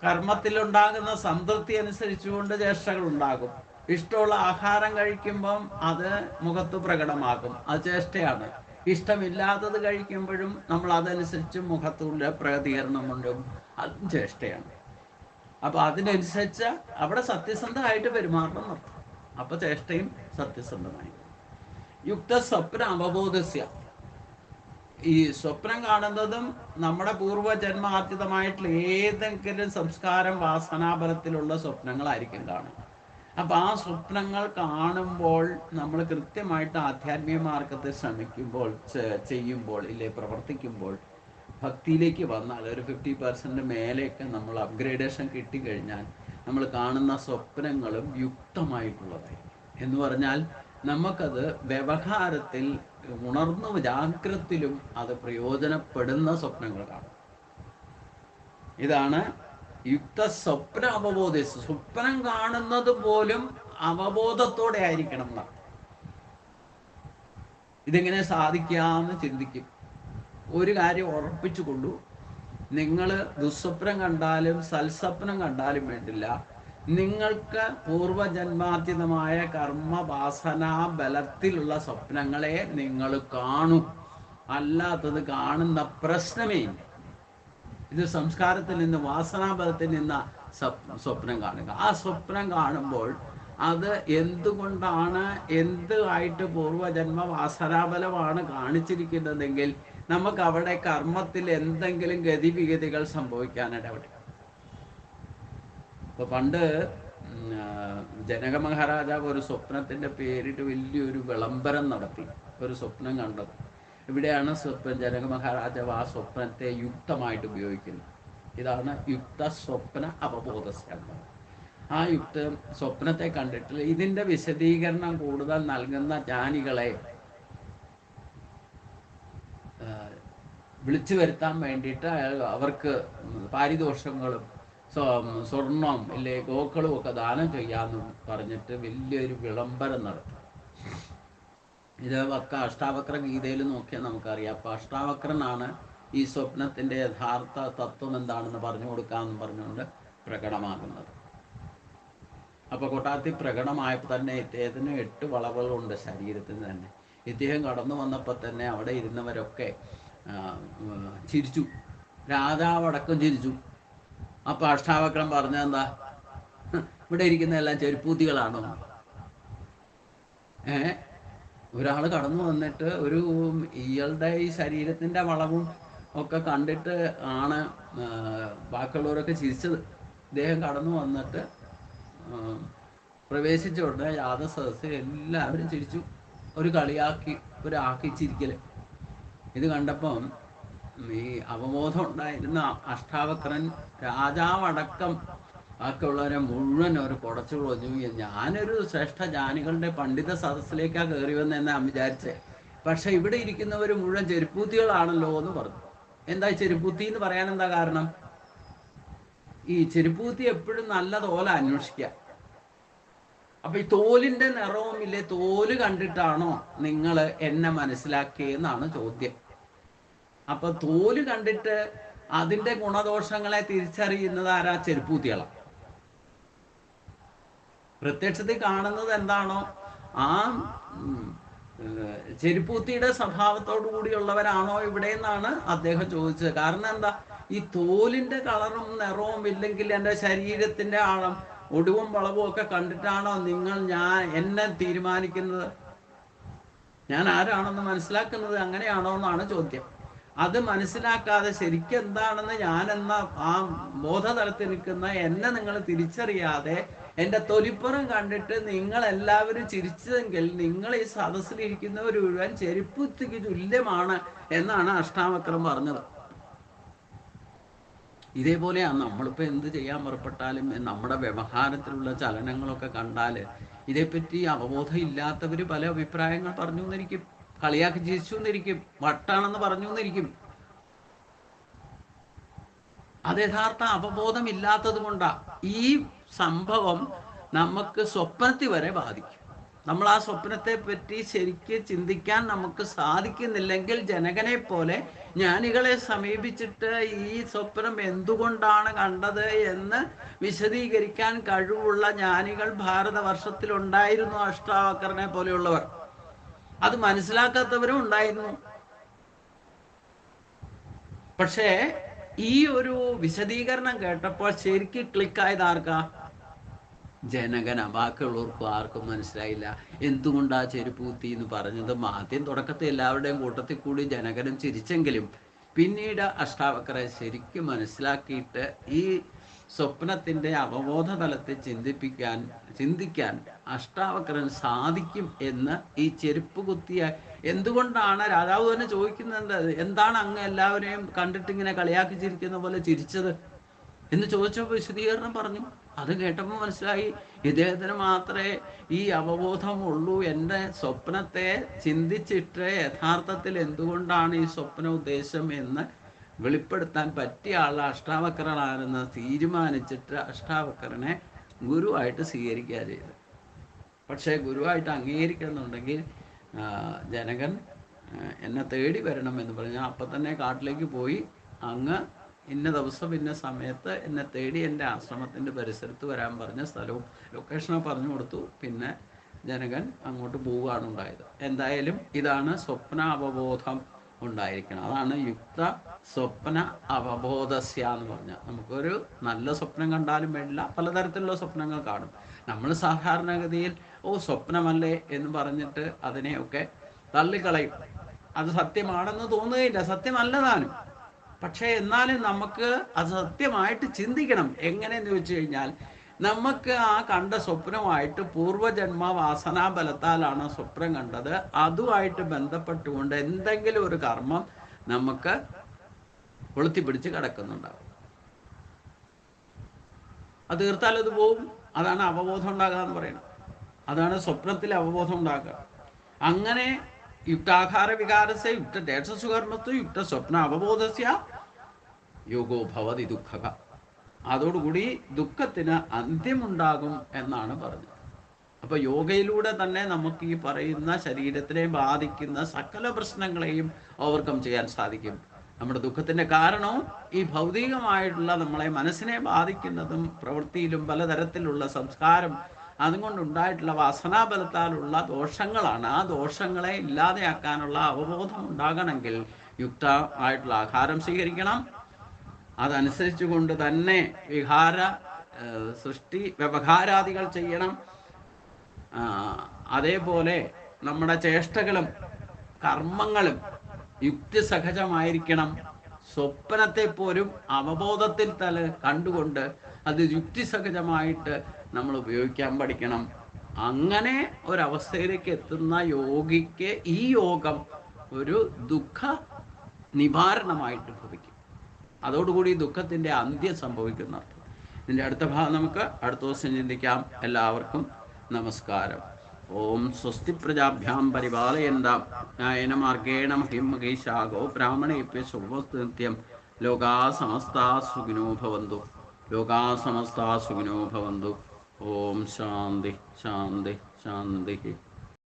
കർമ്മത്തിലുണ്ടാകുന്ന സംതൃപ്തി അനുസരിച്ചുകൊണ്ട് ചേഷ്ടകൾ ഉണ്ടാകും. ഇഷ്ടമുള്ള ആഹാരം കഴിക്കുമ്പം അത് മുഖത്ത് പ്രകടമാകും, അത് ചേഷ്ടയാണ്. ഇഷ്ടമില്ലാത്തത് കഴിക്കുമ്പോഴും നമ്മൾ അതനുസരിച്ച് മുഖത്തുള്ള പ്രതികരണമുണ്ടും, അതും ചേഷ്ടയാണ്. അപ്പൊ അതിനനുസരിച്ച് അവിടെ സത്യസന്ധമായിട്ട് പെരുമാറണം നടത്തും. അപ്പൊ ചേഷ്ടയും സത്യസന്ധമായി. യുക്ത സ്വപ്ന അവബോധസ്യ, ഈ സ്വപ്നം കാണുന്നതും നമ്മുടെ പൂർവ്വജന്മാർജിതമായിട്ടുള്ള ഏതെങ്കിലും സംസ്കാരം വാസനാബലത്തിലുള്ള സ്വപ്നങ്ങളായിരിക്കും കാണുക. അപ്പൊ ആ സ്വപ്നങ്ങൾ കാണുമ്പോൾ നമ്മൾ കൃത്യമായിട്ട് ആധ്യാത്മിക മാർഗത്തെ ശ്രമിക്കുമ്പോൾ, ചെയ്യുമ്പോൾ, ഇല്ലേ പ്രവർത്തിക്കുമ്പോൾ, ഭക്തിയിലേക്ക് വന്നാൽ ഒരു 50% മേലെയൊക്കെ നമ്മൾ അപ്ഗ്രേഡേഷൻ കിട്ടിക്കഴിഞ്ഞാൽ നമ്മൾ കാണുന്ന സ്വപ്നങ്ങളും യുക്തമായിട്ടുള്ളതായിരിക്കും. എന്ന് പറഞ്ഞാൽ നമുക്കത് വ്യവഹാരത്തിൽ ഉണർന്നു ജാഗ്രത്തിലും അത് പ്രയോജനപ്പെടുന്ന സ്വപ്നങ്ങൾ കാണും. ഇതാണ് യുക്ത സ്വപ്ന അവബോധ. സ്വപ്നം കാണുന്നത് പോലും അവബോധത്തോടെ ആയിരിക്കണം എന്നാണ്. ഇതെങ്ങനെ സാധിക്കാമെന്ന് ചിന്തിക്കും. ഒരു കാര്യം ഉറപ്പിച്ചുകൊള്ളൂ, നിങ്ങൾ ദുസ്വപ്നം കണ്ടാലും സൽസ്വപ്നം കണ്ടാലും വേണ്ടില്ല, നിങ്ങൾക്ക് പൂർവജന്മാർജിതമായ കർമ്മവാസനാ ബലത്തിലുള്ള സ്വപ്നങ്ങളെ നിങ്ങൾ കാണൂ. അല്ലാത്തത് കാണുന്ന പ്രശ്നമേ ഇല്ല. ഇത് സംസ്കാരത്തിൽ നിന്ന്, വാസനാബലത്തിൽ നിന്ന് സ്വപ്നം കാണുക. ആ സ്വപ്നം കാണുമ്പോൾ അത് എന്തുകൊണ്ടാണ്, എന്തുമായിട്ട് പൂർവജന്മ വാസനാബലമാണ് കാണിച്ചിരിക്കുന്നതെങ്കിൽ നമുക്ക് അവിടെ കർമ്മത്തിൽ എന്തെങ്കിലും ഗതിവിഗതികൾ സംഭവിക്കാനിടപെടും. ഇപ്പൊ പണ്ട് ജനക മഹാരാജാവ് ഒരു സ്വപ്നത്തിന്റെ പേരിട്ട് വലിയൊരു വിളംബരം നടത്തി. ഒരു സ്വപ്നം കണ്ടത്. ഇവിടെയാണ് ജനക മഹാരാജാവ് ആ സ്വപ്നത്തെ യുക്തമായിട്ട് ഉപയോഗിക്കുന്നത്. ഇതാണ് യുക്ത സ്വപ്ന അവബോധസ്യ. ആ യുക്ത സ്വപ്നത്തെ കണ്ടിട്ട് ഇതിന്റെ വിശദീകരണം കൂടുതൽ നൽകുന്ന ജ്ഞാനികളെ വിളിച്ചു വരുത്താൻ വേണ്ടിയിട്ട് അവർക്ക് പാരിതോഷങ്ങളും സ്വർണം ഇല്ലേ ഗോക്കളും ഒക്കെ ദാനം ചെയ്യാമെന്ന് പറഞ്ഞിട്ട് വലിയൊരു വിളംബരം നടത്തി. ഇത് അഷ്ടാവക്ര ഗീതയിൽ നോക്കിയാൽ നമുക്കറിയാം. അപ്പം അഷ്ടാവക്രനാണ് ഈ സ്വപ്നത്തിൻ്റെ യഥാർത്ഥ തത്വം എന്താണെന്ന് പറഞ്ഞു കൊടുക്കാമെന്ന് പറഞ്ഞുകൊണ്ട് പ്രകടമാകുന്നത്. അപ്പോൾ കൊട്ടാരത്തിൽ പ്രകടമായപ്പോൾ തന്നെ ഇദ്ദേഹത്തിന് 8 വളവുകളുണ്ട് ശരീരത്തിന് തന്നെ. ഇദ്ദേഹം കടന്നു വന്നപ്പോൾ തന്നെ അവിടെ ഇരുന്നവരൊക്കെ ചിരിച്ചു, രാജാവടക്കം ചിരിച്ചു. അപ്പോൾ അഷ്ടാവക്രം പറഞ്ഞെന്താ, ഇവിടെ ഇരിക്കുന്ന എല്ലാം ചെരുപ്പൂത്തികളാണോ? ഒരാൾ കടന്നു വന്നിട്ട് ഇയാളുടെ ഈ ശരീരത്തിൻ്റെ വളവും ഒക്കെ കണ്ടിട്ട് ആണ് ബാക്കിയുള്ളവരൊക്കെ ചിരിച്ചത്. ഇദ്ദേഹം കടന്നു വന്നിട്ട് പ്രവേശിച്ച ഉടനെ യാദസദസ്സിൽ എല്ലാവരും ചിരിച്ചു. ഒരു കളിയാക്കി, ഒരു ആക്കിച്ചിരിക്കല്. ഇത് കണ്ടപ്പം ഈ അവബോധം ഉണ്ടായിരുന്ന അഷ്ടാവക്രൻ രാജാവടക്കം ബാക്കിയുള്ളവരെ മുഴുവൻ ഒരു കുടച്ചു കളഞ്ഞു. ഞാനൊരു ശ്രേഷ്ഠ ജ്ഞാനികളുടെ പണ്ഡിത സദസ്സിലേക്കാണ് കയറി വന്നെന്ന് ഞാൻ വിചാരിച്ചേ. പക്ഷെ ഇവിടെ ഇരിക്കുന്നവർ മുഴുവൻ ചെരുപ്പൂത്തികളാണല്ലോ എന്ന് പറഞ്ഞു. എന്താ ചെരുപ്പൂത്തി എന്ന് പറയാൻ എന്താ കാരണം? ഈ ചെരുപ്പൂത്തി എപ്പോഴും നല്ല തോല അന്വേഷിക്കുക. അപ്പൊ ഈ തോലിന്റെ നിറവും ഇല്ലേ, തോല് കണ്ടിട്ടാണോ നിങ്ങൾ എന്നെ മനസ്സിലാക്കിയെന്നാണ് ചോദ്യം. അപ്പൊ തോല് കണ്ടിട്ട് അതിന്റെ ഗുണദോഷങ്ങളെ തിരിച്ചറിയുന്നത് ആരാ? ചെരുപ്പൂത്തികളാണ്. പ്രത്യക്ഷത്തിൽ കാണുന്നത് എന്താണോ ആ ചെരുപ്പൂത്തിയുടെ സ്വഭാവത്തോടു കൂടിയുള്ളവരാണോ ഇവിടെ എന്നാണ് അദ്ദേഹം ചോദിച്ചത്. കാരണം എന്താ, ഈ തോലിന്റെ കളറും നിറവും ഇല്ലെങ്കിൽ എൻ്റെ ശരീരത്തിന്റെ ആഴം ഒടുവും വളവും ഒക്കെ കണ്ടിട്ടാണോ എന്നെ തീരുമാനിക്കുന്നത്? ഞാൻ ആരാണെന്ന് മനസ്സിലാക്കുന്നത് അങ്ങനെയാണോ എന്നാണ് ചോദ്യം. അത് മനസ്സിലാക്കാതെ ശരിക്കും എന്താണെന്ന് ഞാനെന്ന ആ ബോധതലത്തിൽ നിൽക്കുന്ന എന്നെ നിങ്ങൾ തിരിച്ചറിയാതെ എൻ്റെ തൊലിപ്പുറം കണ്ടിട്ട് നിങ്ങൾ എല്ലാവരും ചിരിച്ചതെങ്കിൽ നിങ്ങൾ ഈ സദസ്സിലിരിക്കുന്നവർ മുഴുവൻ ചെരുപ്പുത്തിക്ക് തുല്യമാണ് എന്നാണ് അഷ്ടാവക്രം പറഞ്ഞത്. ഇതേപോലെയാണ് നമ്മളിപ്പോൾ എന്ത് ചെയ്യാൻ പുറപ്പെട്ടാലും നമ്മുടെ വ്യവഹാരത്തിലുള്ള ചലനങ്ങളൊക്കെ കണ്ടാൽ ഇതേപ്പറ്റി അവബോധം ഇല്ലാത്തവർ പല അഭിപ്രായങ്ങൾ പറഞ്ഞു എന്നിരിക്കും, കളിയാക്കി ചിരിച്ചു എന്നിരിക്കും, വട്ടാണെന്ന് പറഞ്ഞു എന്നിരിക്കും. അത് യഥാർത്ഥ അവബോധം ഇല്ലാത്തത് കൊണ്ടാണ്. ഈ സംഭവം നമുക്ക് സ്വപ്നത്തിൽ വരെ ബാധിക്കും. നമ്മൾ ആ സ്വപ്നത്തെ പറ്റി ശരിക്ക് ചിന്തിക്കാൻ നമുക്ക് സാധിക്കുന്നില്ലെങ്കിൽ ജനകനെ പോലെ ജ്ഞാനികളെ സമീപിച്ചിട്ട് ഈ സ്വപ്നം എന്തുകൊണ്ടാണ് കണ്ടത് എന്ന് വിശദീകരിക്കാൻ കഴിവുള്ള ജ്ഞാനികൾ ഭാരതവർഷത്തിലുണ്ടായിരുന്നു, അഷ്ടാവക്രനെ പോലെയുള്ളവർ. അത് മനസ്സിലാക്കാത്തവരും ഉണ്ടായിരുന്നു. പക്ഷേ ഈ ഒരു വിശദീകരണം കേട്ടപ്പോൾ ശരിക്കും ക്ലിക്കായത് ആർക്കാ? ജനകന. ബാക്കിയുള്ളവർക്കും ആർക്കും മനസ്സിലായില്ല എന്തുകൊണ്ടാ ചെരുപ്പൂത്തി എന്ന് പറഞ്ഞത്. ആദ്യം തുടക്കത്തിൽ എല്ലാവരുടെയും കൂട്ടത്തിൽ കൂടി ജനകനും ചിരിച്ചെങ്കിലും പിന്നീട് അഷ്ടാവക്രനെ ശരിക്കും മനസ്സിലാക്കിയിട്ട് ഈ സ്വപ്നത്തിൻ്റെ അവബോധ തലത്തിൽ ചിന്തിക്കാൻ അഷ്ടാവക്രൻ സാധിക്കും എന്ന് ഈ ചെരുപ്പ് കുത്തിയ എന്തുകൊണ്ടാണ് രാജാവ് തന്നെ ചോദിക്കുന്നത്, എന്താണ് അങ്ങ് എല്ലാവരെയും കണ്ടിട്ട് ഇങ്ങനെ കളിയാക്കി ചിരിക്കുന്ന പോലെ ചിരിച്ചത് എന്ന് ചോദിച്ചപ്പോൾ വിശദീകരണം പറഞ്ഞു. അത് കേട്ടപ്പോൾ മനസ്സിലായി ഇദ്ദേഹത്തിന് മാത്രമേ ഈ അവബോധമുള്ളൂ. എൻ്റെ സ്വപ്നത്തെ ചിന്തിച്ചിട്ട് യഥാർത്ഥത്തിൽ എന്തുകൊണ്ടാണ് ഈ സ്വപ്ന ഉദ്ദേശം എന്ന് വെളിപ്പെടുത്താൻ പറ്റിയ ആൾ അഷ്ടാവക്രനാണെന്ന് തീരുമാനിച്ചിട്ട് അഷ്ടാവക്രനെ ഗുരുവായിട്ട് സ്വീകരിക്കുക ചെയ്തത്. പക്ഷേ ഗുരുവായിട്ട് അംഗീകരിക്കുന്നുണ്ടെങ്കിൽ ജനകൻ എന്നെ തേടി വരണം എന്ന് പറഞ്ഞാൽ അപ്പം തന്നെ കാട്ടിലേക്ക് പോയി അങ്ങ് ഇന്ന ദിവസം ഇന്ന സമയത്ത് എന്നെ തേടി എൻ്റെ ആശ്രമത്തിൻ്റെ പരിസരത്ത് വരാൻ പറഞ്ഞ സ്ഥലവും ലൊക്കേഷനോ പറഞ്ഞു കൊടുത്തു. പിന്നെ ജനകൻ അങ്ങോട്ട് പോവുകയാണ് ഉണ്ടായത്. എന്തായാലും ഇതാണ് സ്വപ്ന അവബോധം ഉണ്ടായിരിക്കണം. അതാണ് യുക്ത സ്വപ്ന അവബോധസ്യ എന്ന് പറഞ്ഞാൽ. നമുക്കൊരു നല്ല സ്വപ്നം കണ്ടാലും വേണ്ടില്ല, പലതരത്തിലുള്ള സ്വപ്നങ്ങൾ കാണും. നമ്മൾ സാധാരണഗതിയിൽ സ്വപ്നമല്ലേ എന്ന് പറഞ്ഞിട്ട് അതിനെയൊക്കെ തള്ളിക്കളയും. അത് സത്യമാണെന്ന് തോന്നുകയില്ല, സത്യമല്ലതാനും. പക്ഷേ എന്നാലും നമുക്ക് അത് സത്യമായിട്ട് ചിന്തിക്കണം. എങ്ങനെയെന്ന് ചോദിച്ചു കഴിഞ്ഞാൽ നമുക്ക് ആ കണ്ട സ്വപ്നമായിട്ട് പൂർവജന്മ വാസനാബലത്താലാണ് സ്വപ്നം കണ്ടത്. അതുമായിട്ട് ബന്ധപ്പെട്ടുകൊണ്ട് എന്തെങ്കിലും ഒരു കർമ്മം നമുക്ക് കൊളുത്തിപ്പിടിച്ച് കിടക്കുന്നുണ്ടാവും. അത് തീർത്താൽ അത് പോവും. അതാണ് അവബോധം ഉണ്ടാകുക എന്ന് പറയുന്നത്. അതാണ് സ്വപ്നത്തിൽ അവബോധം ഉണ്ടാക്കുക. അങ്ങനെ യുക്താഹാര വികാരസ്യ യുക്ത ദേശസുകർമ്മത്വ യുക്ത സ്വപ്ന അവബോധസ്യ യോഗോ ഭവതി ദുഃഖക. അതോടുകൂടി ദുഃഖത്തിന് അന്ത്യമുണ്ടാകും എന്നാണ് പറഞ്ഞത്. അപ്പൊ യോഗയിലൂടെ തന്നെ നമുക്ക് ഈ പറയുന്ന ശരീരത്തിനെ ബാധിക്കുന്ന സകല പ്രശ്നങ്ങളെയും ഓവർകം ചെയ്യാൻ സാധിക്കും. നമ്മുടെ ദുഃഖത്തിന്റെ കാരണവും ഈ ഭൗതികമായിട്ടുള്ള നമ്മളെ മനസ്സിനെ ബാധിക്കുന്നതും പ്രവൃത്തിയിലും പലതരത്തിലുള്ള സംസ്കാരം അതുകൊണ്ടുണ്ടായിട്ടുള്ള വാസനാബലത്താലുള്ള ദോഷങ്ങളാണ്. ആ ദോഷങ്ങളെ ഇല്ലാതെയാക്കാനുള്ള അവബോധം ഉണ്ടാകണമെങ്കിൽ യുക്തമായിട്ടുള്ള ആഹാരം സ്വീകരിക്കണം. അതനുസരിച്ചു കൊണ്ട് തന്നെ വിഹാര സൃഷ്ടി വ്യവഹാരാദികൾ ചെയ്യണം. അതേപോലെ നമ്മുടെ ചേഷ്ടകളും കർമ്മങ്ങളും യുക്തിസഹജമായിരിക്കണം. സ്വപ്നത്തെ പോലും അവബോധത്തിൽ കണ്ടുകൊണ്ട് അത് യുക്തിസഹജമായിട്ട് നമ്മൾ ഉപയോഗിക്കാൻ പഠിക്കണം. അങ്ങനെ ഒരവസ്ഥയിലേക്ക് എത്തുന്ന യോഗിക്ക് ഈ യോഗം ഒരു ദുഃഖ നിവാരണമായിട്ട് ഭവിക്കും. അതോടുകൂടി ദുഃഖത്തിൻ്റെ അന്ത്യം സംഭവിക്കുന്ന അർത്ഥം. ഇതിൻ്റെ അടുത്ത ഭാഗം നമുക്ക് അടുത്ത ദിവസം ചിന്തിക്കാം. എല്ലാവർക്കും നമസ്കാരം. ഓം സ്വസ്തി പ്രജാഭ്യാം പരിപാലയന്താം ന്യായേന മാർഗേണ മഹിം മഹേശാ ഗോബ്രാഹ്മണേഭ്യഃ ശുഭമസ്തു നിത്യം. ലോകാ സമസ്താ സുഖിനോ ഭവന്തു. ലോകാ സമസ്താ സുഖിനോ ഭവന്തു. ഓം ശാന്തി ശാന്തി ശാന്തി.